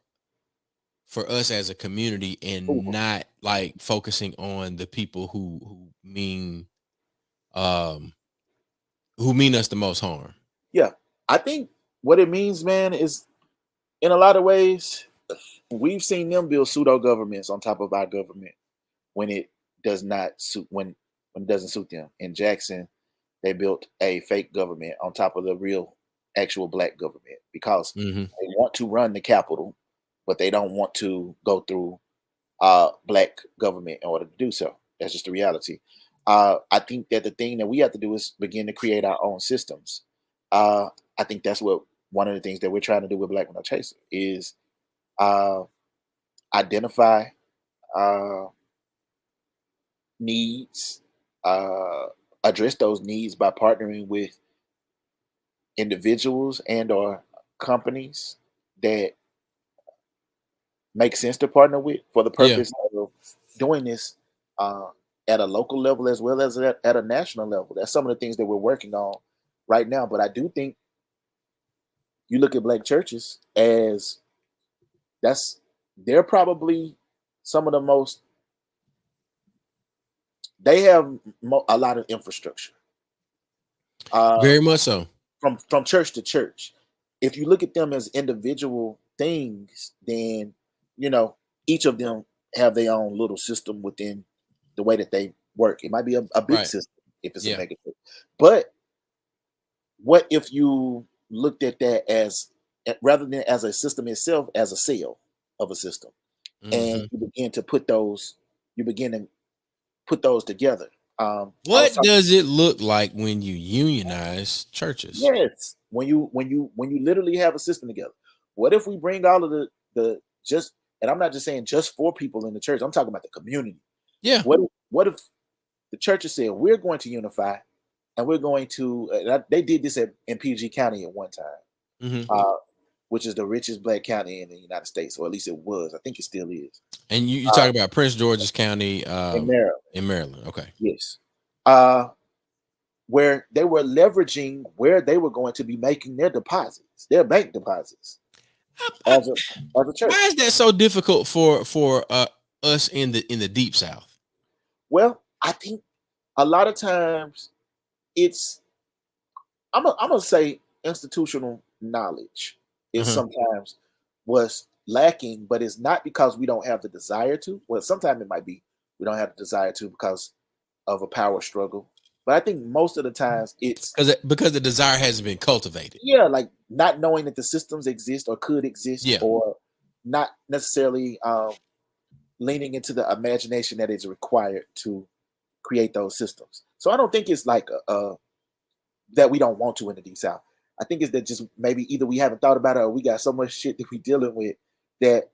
us as a community, and Ooh, not like focusing on the people um who mean us the most harm. yeah, I think what it means, man, is in a lot of ways we've seen them build pseudo governments on top of our government when it does not suit when it doesn't suit them. In Jackson, they built a fake government on top of the real actual black government because Hmm. they want to run the capital, but they don't want to go through black government in order to do so. That's just the reality. I think that the thing that we have to do is begin to create our own systems. Uh, I think that's what one of the things that we're trying to do with Black Men No Chaser is uh, identify uh, needs, uh, address those needs by partnering with individuals and or companies that make sense to partner with for the Yeah. purpose of doing this uh, at a local level as well as at a national level. That's some of the things that we're working on right now. But I do think you look at black churches as that's they're probably some of the most they have a lot of infrastructure uh, Very much so. from church to church. If you look at them as individual things, then you know each of them have their own little system within the way that they work. It might be a big Right. system if it's a Yeah. mega church. But what if you looked at that as rather than as a system itself, as a cell of a system, and Hmm. you begin to put those together. I was What talking. does it look like when you unionize churches? Yes, when you literally have a system together. What if we bring all of the just, and I'm not just saying just for people in the church, I'm talking about the community. Yeah. What if the churches said we're going to unify and we're going to they did this in PG County at one time, which is the richest black county in the United States, or at least it was. I think it still is. And you talk about Prince George's County in Maryland. In Maryland. Okay. Yes. Where they were leveraging where they were going to be making their deposits, their bank deposits, as a church. Why is that so difficult for us in the deep South? Well, I think a lot of times it's I'm gonna say institutional knowledge is sometimes was lacking, but it's not because we don't have the desire to. Well, sometimes it might be we don't have the desire to because of a power struggle. But I think most of the times it's because the desire hasn't been cultivated. Yeah, like not knowing that the systems exist or could exist, Yeah. or not necessarily leaning into the imagination that is required to create those systems. So I don't think it's like that we don't want to in the Deep South. I think it's that just maybe either we haven't thought about it or we got so much shit that we dealing with that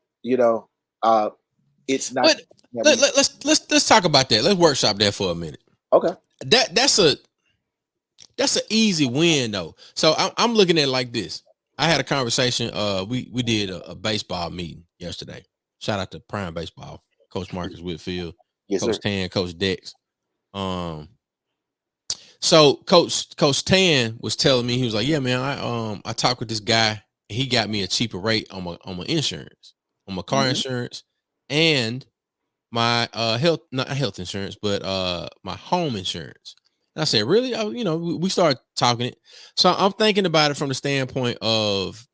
it's not. But let's talk about that. Let's workshop that for a minute. Okay. That's an easy win though. So I'm looking at it like this. I had a conversation. We did a baseball meeting yesterday. Shout out to Prime Baseball, Coach Marcus Whitfield, yes, Coach sir. Tan, Coach Dex. So Coach Tan was telling me, he was like, "Yeah, man, I talked with this guy. And he got me a cheaper rate on my insurance, on my car insurance, and my not health insurance, but my home insurance." And I said, "Really?" We started talking it. So I'm thinking about it from the standpoint of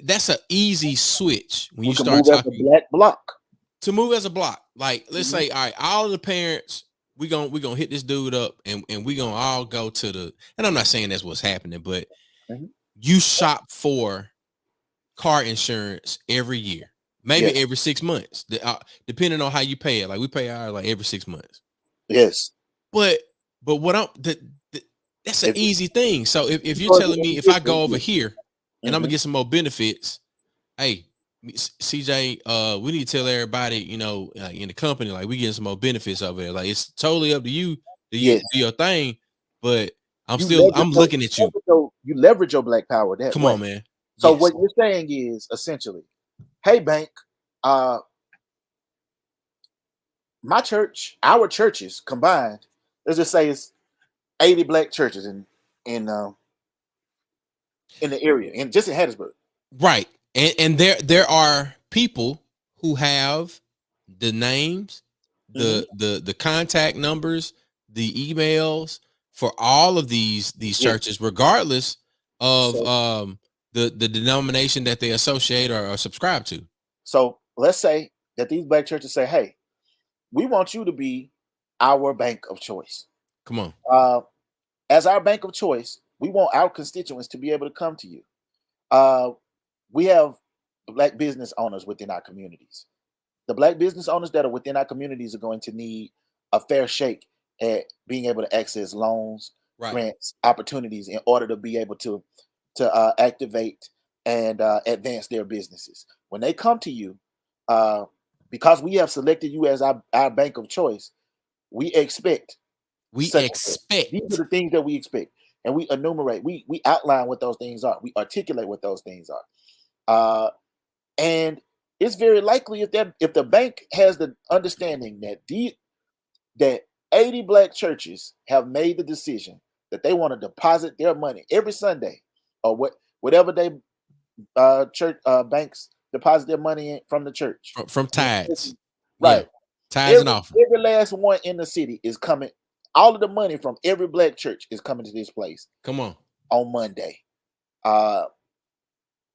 that's an easy switch when you start talking black block to move as a block. Like, let's say, all right, all of the parents, we gonna hit this dude up, and we gonna all go to the. And I'm not saying that's what's happening, but you shop for car insurance every year, maybe every 6 months, depending on how you pay it. Like we pay ours like every 6 months. Yes, but what that's an easy thing. So if you're telling me if I go over here and I'm gonna get some more benefits, hey, CJ, we need to tell everybody, in the company, like we getting some more benefits over there. Like it's totally up to you to do your thing, but I'm looking at you. You leverage your black power. That Come way. on, man. So what you're saying is essentially, hey, bank, my church, our churches combined, let's just say it's 80 black churches in the area, and just in Hattiesburg. Right. And there are people who have the names, the contact numbers, the emails for all of these churches, regardless of the denomination that they associate or subscribe to. So let's say that these black churches say, hey, we want you to be our bank of choice. Come on. As our bank of choice, we want our constituents to be able to come to you. We have black business owners within our communities. The black business owners that are within our communities are going to need a fair shake at being able to access loans, grants, opportunities in order to be able to activate and advance their businesses. When they come to you, because we have selected you as our bank of choice, we expect. These are the things that we expect. And we enumerate, we outline what those things are. We articulate what those things are. And it's very likely if the bank has the understanding that 80 black churches have made the decision that they want to deposit their money every Sunday, or whatever they church banks deposit their money in from the church. From tithes. Right. Yeah. Tithes and offering. Every last one in the city is coming. All of the money from every black church is coming to this place. Come on Monday,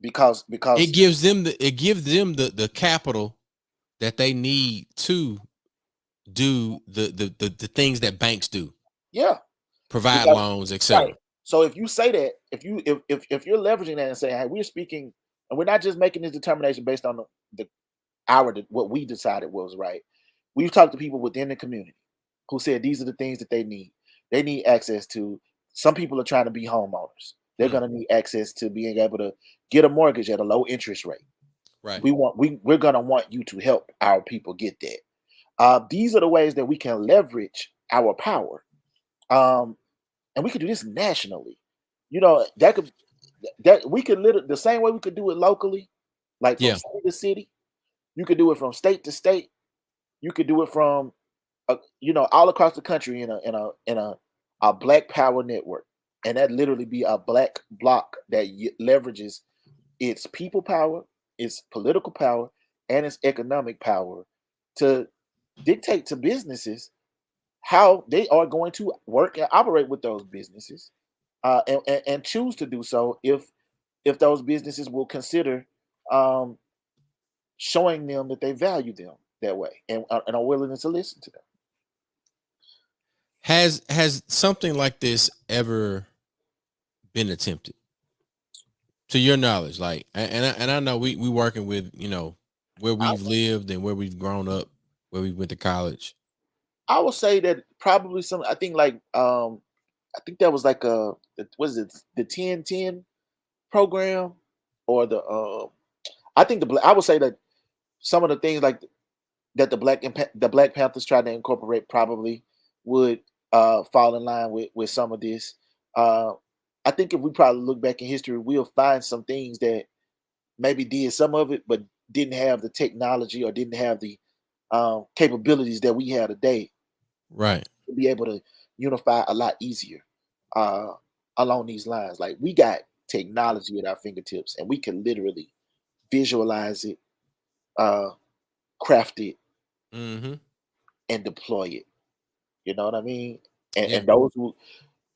because it gives them the capital that they need to do the things that banks do. Yeah, provide loans, etc. Right. So if you say that, if you're leveraging that and saying, hey, we're speaking, and we're not just making this determination based on what we decided was right. We've talked to people within the community who said these are the things that they need. They need access to. Some people are trying to be homeowners. They're going to need access to being able to get a mortgage at a low interest rate. Right. We're going to want you to help our people get that. These are the ways that we can leverage our power. And we could do this nationally. That we could literally the same way we could do it locally, like from Yeah. city to city. You could do it from state to state. You could do it from all across the country in a black power network, and that literally be a black bloc that leverages its people power, its political power, and its economic power to dictate to businesses how they are going to work and operate with those businesses, and choose to do so if those businesses will consider showing them that they value them that way and are willing to listen to them. Has something like this ever been attempted, to your knowledge? Like, and I know we working with where we've lived and where we've grown up, where we went to college. I would say that probably some. I think that was like what is it, the 10-10 program, or the I would say that some of the things like that the Black Panthers tried to incorporate probably would fall in line with some of this. I think if we probably look back in history, we'll find some things that maybe did some of it, but didn't have the technology or didn't have the capabilities that we have today. Right. To be able to unify a lot easier along these lines. Like, we got technology at our fingertips, and we can literally visualize it, craft it, Mm-hmm. and deploy it. You know what I mean? Yeah. And those who,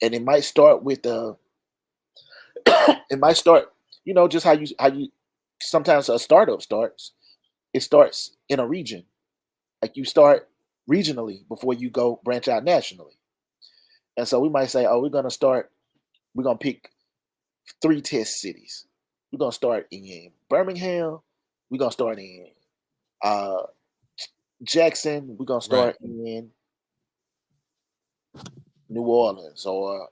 and it might start with it might start, just how you sometimes a startup starts. It starts in a region. Like, you start regionally before you go branch out nationally. And so we might say, oh, we're gonna pick 3 test cities. We're gonna start in Birmingham. We're gonna start in Jackson. We're gonna Right. start in New Orleans or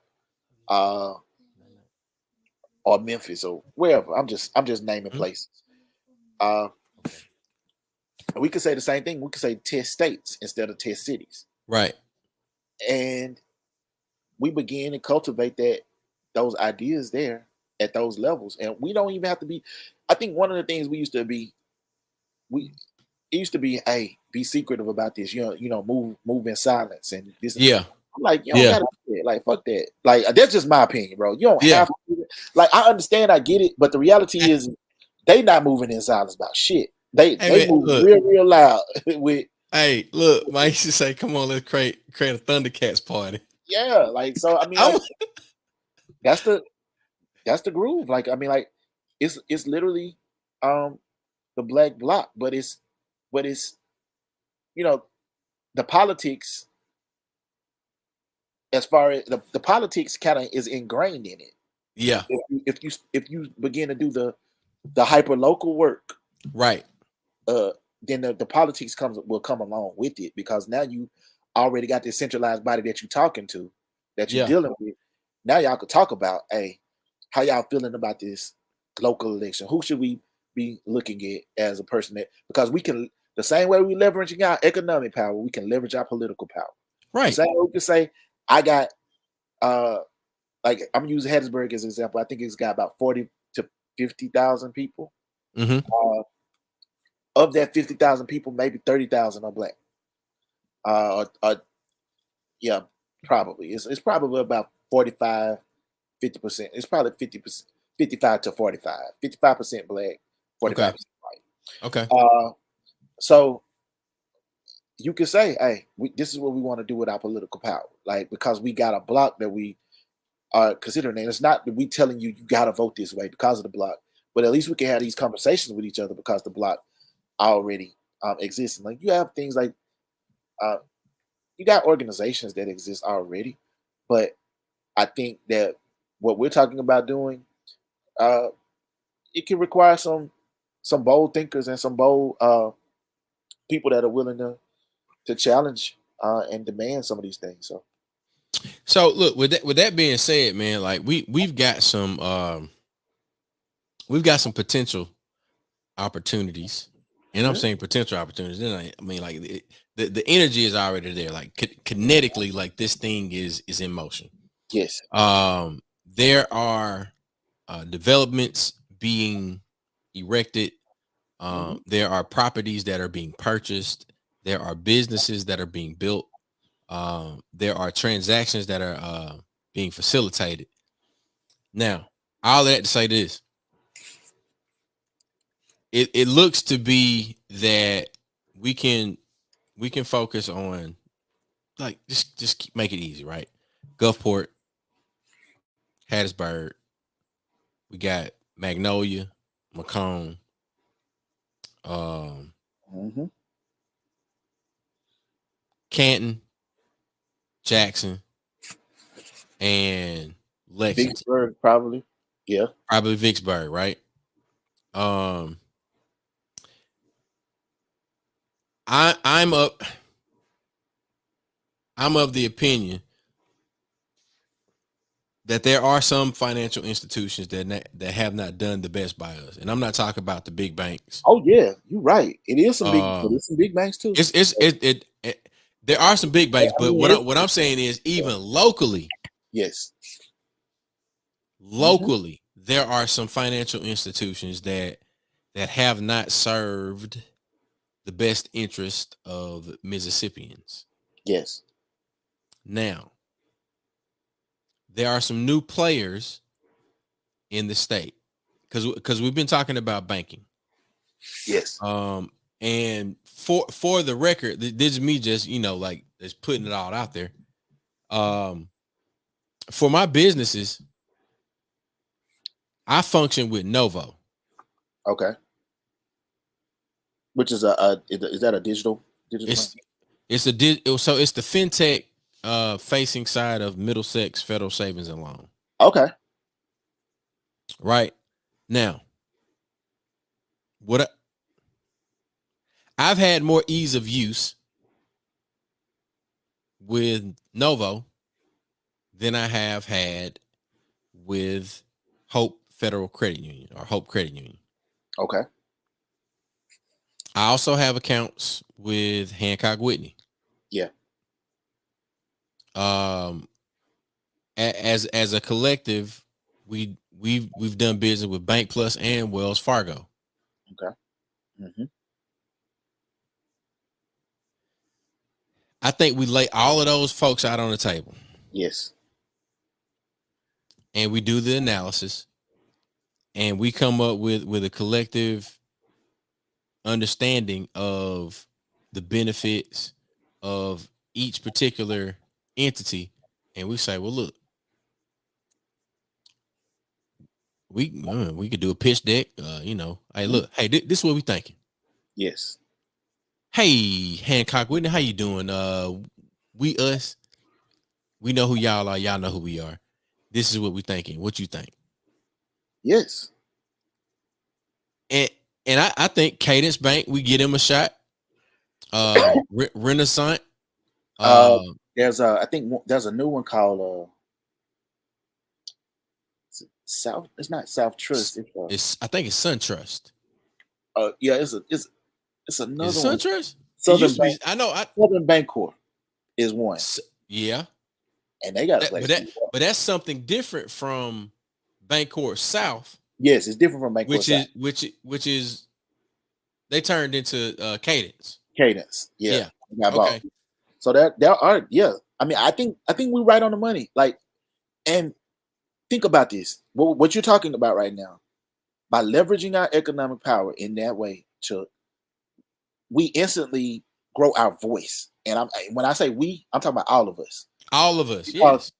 Memphis or wherever. I'm just naming Mhm. places. We could say the same thing. We could say test states instead of test cities. Right. And we begin to cultivate those ideas there at those levels. And we don't even have to be. I think one of the things it used to be, hey, be secretive about this. Move in silence and this. Yeah. I'm like, you don't Yeah. gotta do it. Like, fuck that. Like, that's just my opinion, bro. You don't Yeah. have to do it. Like, I understand, I get it, but the reality is they not moving in silence about shit. They man, move look. real loud with. Hey, look, Mike used to say, "Come on, let's create a Thundercats party." Yeah, like, so I mean, like, that's the groove. Like, I mean, like, it's literally the black bloc, but it's the politics, as far as the politics kind of is ingrained in it. Yeah. If you begin to do the hyper local work, Right. then the politics will come along with it, because now you already got this centralized body that you're talking to, that you're dealing with. Now y'all could talk about, hey, how y'all feeling about this local election? Who should we be looking at as a person that, because we can, the same way we leveraging our economic power, we can leverage our political power. Right. The same way we can say, I got like, I'm using Hattiesburg as an example. I think it's got about 40 to 50,000 people. Mm-hmm. Of that 50,000 people, maybe 30,000 are black. Yeah, probably. It's probably about 45, 50%. It's probably 50%, 55 to 45. 55% black, 45% white. Okay. So you could say, hey, this is what we want to do with our political power. Like, because we got a block that we are considering. And it's not that we telling you got to vote this way because of the block, but at least we can have these conversations with each other because the block already exists. Like, you have things like, you got organizations that exist already, but I think that what we're talking about doing, it can require some bold thinkers and some bold people that are willing to challenge and demand some of these things. So So look, with that being said, man, like we've got some potential opportunities, and I'm Mhm. saying potential opportunities. And I mean, like the energy is already there. Like kinetically, like this thing is in motion. Yes. There are developments being erected. Hmm. There are properties that are being purchased. There are businesses that are being built. There are transactions that are being facilitated. Now, all that to say this, it looks to be that we can we can focus on, like, make it easy, right? Gulfport, Hattiesburg, we got Magnolia, Macomb, um, Hmm. Canton, Jackson, and Lexington. Vicksburg, probably. Yeah. Probably Vicksburg, right? Um, I I'm up. I'm of the opinion that there are some financial institutions that have not done the best by us, and I'm not talking about the big banks. Oh yeah, you're right. It is some big. But Um, it's some big banks too. it there are some big banks, I but mean, what I'm saying is, yeah. even locally, Yes. Hmm. there are some financial institutions that have not served the best interest of Mississippians. Yes. Now, there are some new players in the state, because we've been talking about banking. Yes. And for the record, this is me just, like, just putting it all out there. Um, for my businesses, I function with Novo. Okay. Which is is that a digital bank? It's so it's the fintech facing side of Middlesex Federal Savings and Loan. Okay. Right now, what I've had more ease of use with Novo than I have had with Hope Federal Credit Union, or Hope Credit Union. Okay. I also have accounts with Hancock Whitney. Yeah. Um, as a collective, we've done business with Bank Plus and Wells Fargo. Okay. Hmm. I think we lay all of those folks out on the table, Yes. and we do the analysis, and we come up with a collective understanding of the benefits of each particular entity, and we say, well, look, we could do a pitch deck. Hey, Mhm. look, hey, this is what we thinking. Yes. Hey, Hancock Whitney, how you doing? We us, we know who y'all are. Y'all know who we are. This is what we thinking. What you think? Yes. And I think Cadence Bank, we get him a shot. Renaissance. Uh, Uh, there's I think there's a new one called is it South. It's not South Trust. it's I think it's SunTrust. Yeah, it's Is another it one. SunTrust? It Southern used to be. Bank, I know. Southern Bancorp is one, Yeah, and they got a that, place. but that's something different from Bancorp South, Yes, it's different from Bancorp which South. is they turned into Cadence. Cadence. Yeah, Yeah. they got bought. Okay. So there are, yeah. I mean, I think we're right on the money. Like, and think about this. What you're talking about right now, by leveraging our economic power in that way, Chuck, we instantly grow our voice. And when I say we, I'm talking about all of us. All of us. Because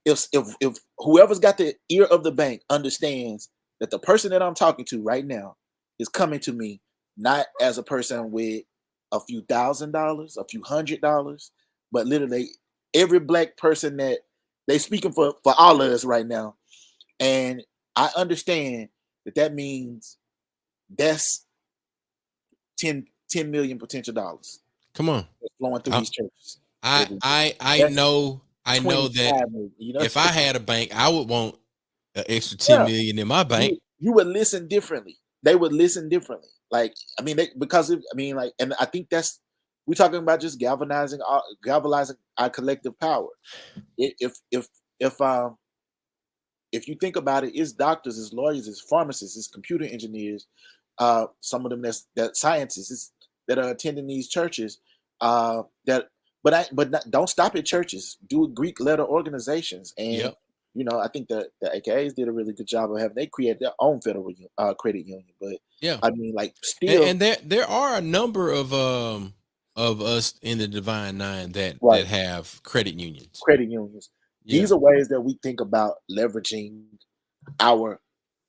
Yes. if whoever's got the ear of the bank understands that the person that I'm talking to right now is coming to me not as a person with a few $1,000s, a few $100s, but literally every black person that they speaking for all of us right now. And I understand that means that's 10 million potential dollars Come on. that's flowing through I these churches I every year. I I That's know I know 25 that million, you know. if I had a bank, I would want an extra 10 Yeah, million in my bank. you would listen differently. They would listen differently. Like, I mean, like, and I think that's we're talking about just galvanizing our collective power. If if you think about it, it's doctors, it's lawyers, it's pharmacists, it's computer engineers, some of them that scientists that are attending these churches. That, but don't stop at churches. Do Greek letter organizations, and Yep. I think that the AKAs did a really good job of having they created their own federal credit union. But Yeah. I mean, like, And, still, and there are a number of us in the Divine Nine that right, have credit unions. credit unions. Yeah. These are ways that we think about our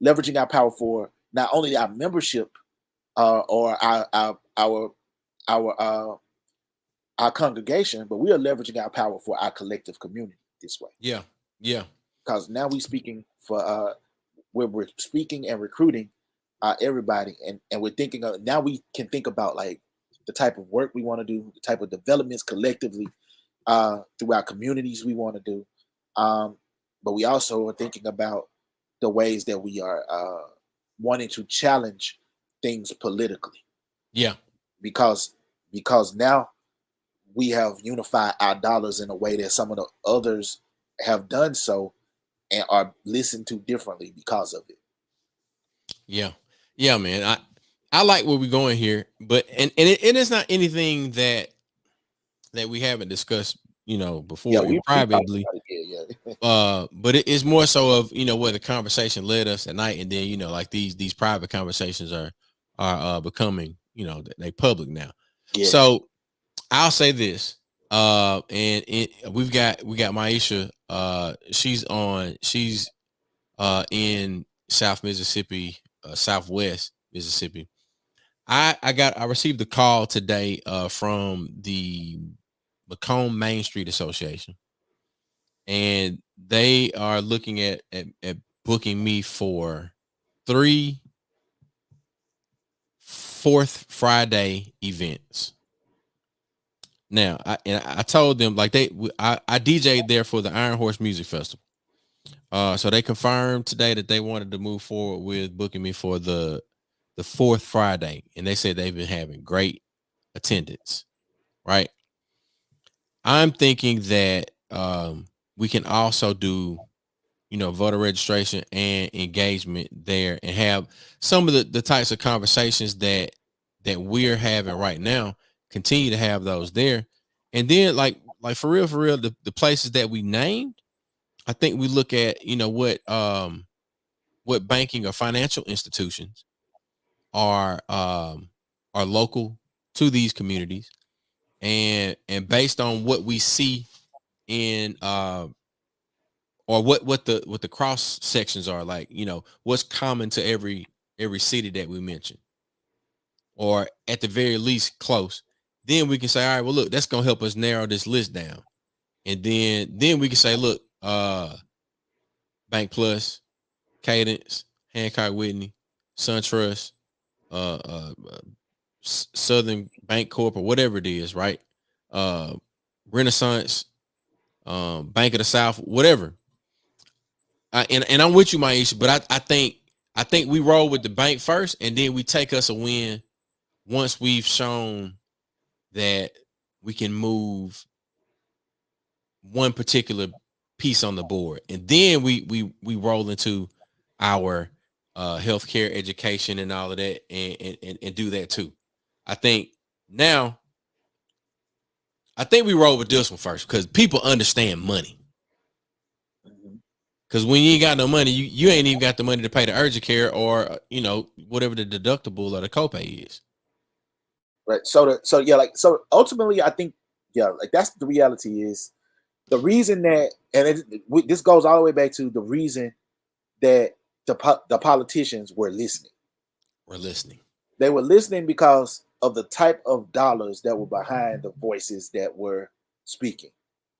leveraging our power for not only our membership, or our our congregation, but we are leveraging our power for our collective community this way. Yeah. Yeah. Because now we're speaking and recruiting everybody, and we're thinking of now we can think about like the type of work we want to do, the type of developments collectively through our communities we want to do. But we also are thinking about the ways that we are wanting to challenge things politically, Yeah. because now we have unified our dollars in a way that some of the others have done so and are listened to differently because of it. Yeah. Yeah, man. I like where we're going here, but and it's not anything that we haven't discussed, Yeah, before and we talked privately. about it. Yeah, yeah. But it's more so of where the conversation led us at night, and then like these private conversations are becoming they public now. Yes. So I'll say this, and we got Maisha. She's in South Mississippi, Southwest Mississippi. I received a call today from the Macomb Main Street Association, and they are looking at booking me for 3 Fourth Friday events. Now, I told them like I DJ'd there for the Iron Horse Music Festival. So they confirmed today that they wanted to move forward with booking me for the fourth Friday, and they said they've been having great attendance. Right. I'm thinking that we can also do voter registration and engagement there, and have some of the types of conversations that we're having right now, continue to have those there. And then like for real, the places that we named, I think we look at, what banking or financial institutions are local to these communities, and based on what we see in or what the cross sections are like, what's common to every city that we mentioned, or at the very least close, then we can say, all right, well, look, that's gonna help us narrow this list down. And then we can say, look, Bank Plus, Cadence, Hancock Whitney, SunTrust, Southern Bank Corp, or whatever it is, right? uh Renaissance, Bank of the South, whatever. And I'm with you, Maisha, but I think we roll with the bank first, and then we take us a win once we've shown that we can move one particular piece on the board, and then we roll into our healthcare education and all of that, and do that too. I think now I think we roll with this one first because people understand money. Mhm. Because when you ain't got no money, you ain't even got the money to pay the urgent care, or whatever the deductible or the copay is. Right. So ultimately, I think, yeah, like that's the reality is the reason that, and this goes all the way back to the reason that the politicians were listening. We're listening. They were listening because of the type of dollars that were behind the voices that were speaking.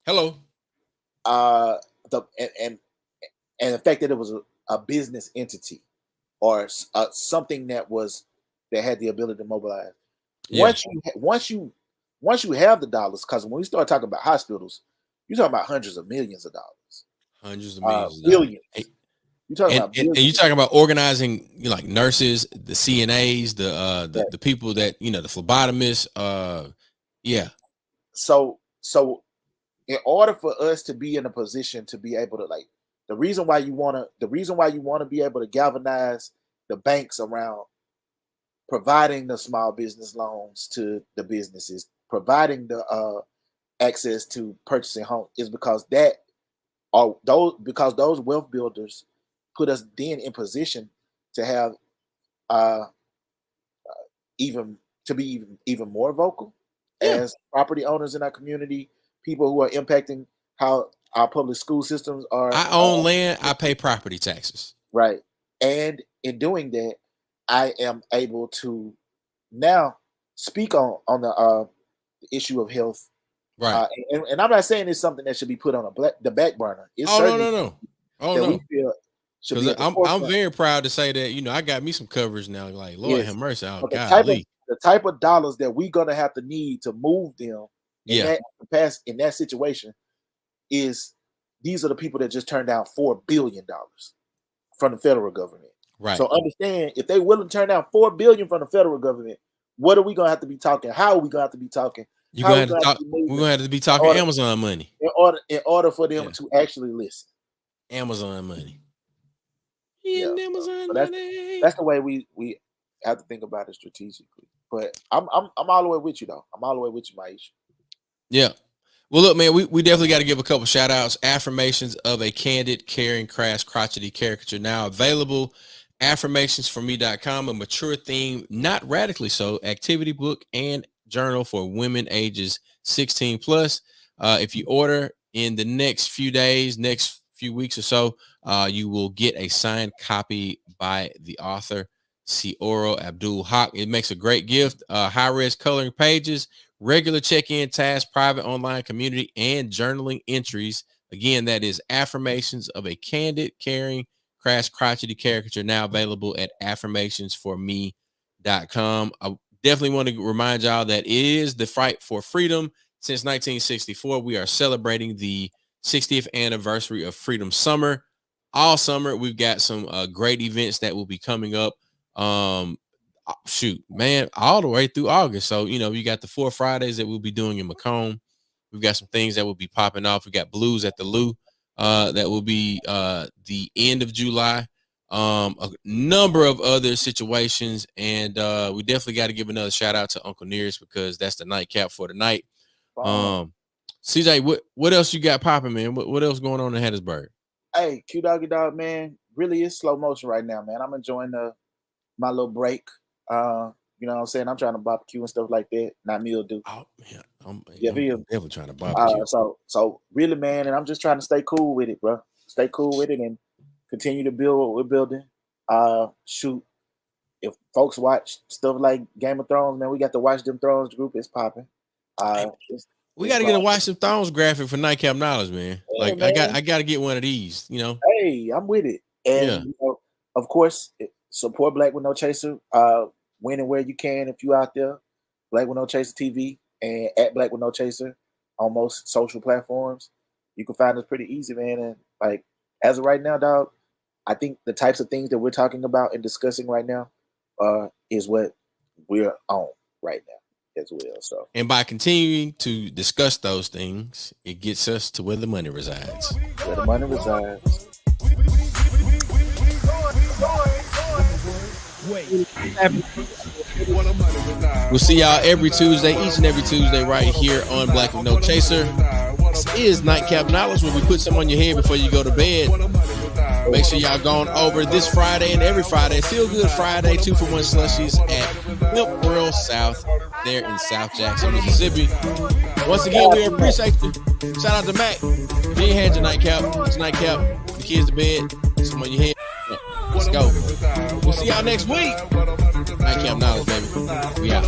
Hello. Uh, the and the fact that it was a business entity, or something that had the ability to mobilize. Yeah. Once you have the dollars, because when we start talking about hospitals, You're talking about hundreds of millions of dollars. Hundreds of millions of billions. dollars. You're talking about billions. And you're talking about organizing, like nurses, the CNAs, the people that, the phlebotomists. Yeah. So in order for us to be in a position to be able to, the reason why you want to be able to galvanize the banks around providing the small business loans to the businesses, providing the access to purchasing homes, is because those wealth builders put us then in position to have even more vocal as property owners in our community, people who are impacting how our public school systems are. I own land, I pay property taxes. Right. And in doing that, I am able to now speak on the issue of health. Right. And I'm not saying it's something that should be put on the back burner. It's no. We feel because I'm very proud to say that, I got me some coverage now. Like, Lord have mercy. The type of dollars that we're gonna have to need to move them in that situation is, these are the people that just turned down $4 billion from the federal government. Right. So understand, if they willing to turn down $4 billion from the federal government, what are we gonna have to be talking? How are we gonna have to be talking? We're gonna have to be talking Amazon money in order for them to actually listen. Amazon money. Amazon money. That's the way we have to think about it strategically. But I'm all the way with you, though. I'm all the way with you, Maisha. Yeah. Well, look, man, we definitely got to give a couple shout outs. Affirmations of a Candid, Caring, Crass, Crotchety Caricature now available. Affirmationsforme.com, a mature theme, not radically so, activity book and journal for women ages 16 plus. If you order in the next few days, next few weeks or so, you will get a signed copy by the author, Sioro Abdul Haq. It makes a great gift. High-res coloring pages, regular check-in tasks, private online community, and journaling entries. Again, that is Affirmations of a Candid, Caring, Crass, Crotchety Caricature, now available at affirmationsforme.com. I definitely want to remind y'all that it is the fight for freedom. Since 1964, we are celebrating the 60th anniversary of Freedom Summer. All summer, we've got some great events that will be coming up. Shoot, man, all the way through August. So, you got the 4 Fridays that we'll be doing in Macomb. We've got some things that will be popping off. We got Blues at the Lou that will be the end of July. A number of other situations, and we definitely got to give another shout out to Uncle Nearest, because that's the nightcap for the night. CJ, what else you got popping, man? What else going on in Hattiesburg? Hey, Q Doggy Dog, man, really is slow motion right now, man. I'm enjoying my little break. You know what I'm saying? I'm trying to barbecue and stuff like that. Not meal do. Oh man, I'm definitely trying to barbecue. So really, man, and I'm just trying to stay cool with it, bro. Stay cool with it and continue to build what we're building. Shoot, if folks watch stuff like Game of Thrones, man, we got the Watch Them Thrones group. It's popping. We got to get a Watch Them Thrones graphic for Nightcap Knowledge, man. Yeah, like, man. I got to get one of these, Hey, I'm with it. And, of course, support Black with No Chaser. When and where you can, if you out there. Black with No Chaser TV and at Black with No Chaser on most social platforms. You can find us pretty easy, man. And, like, as of right now, dog, I think the types of things that we're talking about and discussing right now is what we're on right now as well. So, and by continuing to discuss those things, it gets us to where the money resides. Where the money resides. We'll see y'all every Tuesday, each and every Tuesday, right here on Black with No Chaser. This is Nightcap Knowledge, where we put some on your head before you go to bed. Make sure y'all going over this Friday and every Friday. Feel Good Friday, 2-for-1 slushies at Milk World South, there in South Jackson, Mississippi. Once again, we appreciate you. Shout out to Mac. If you ain't had your nightcap, it's nightcap. The kids to bed. Some on your head. Let's go. We'll see y'all next week. Nightcap Knowledge, baby. We out.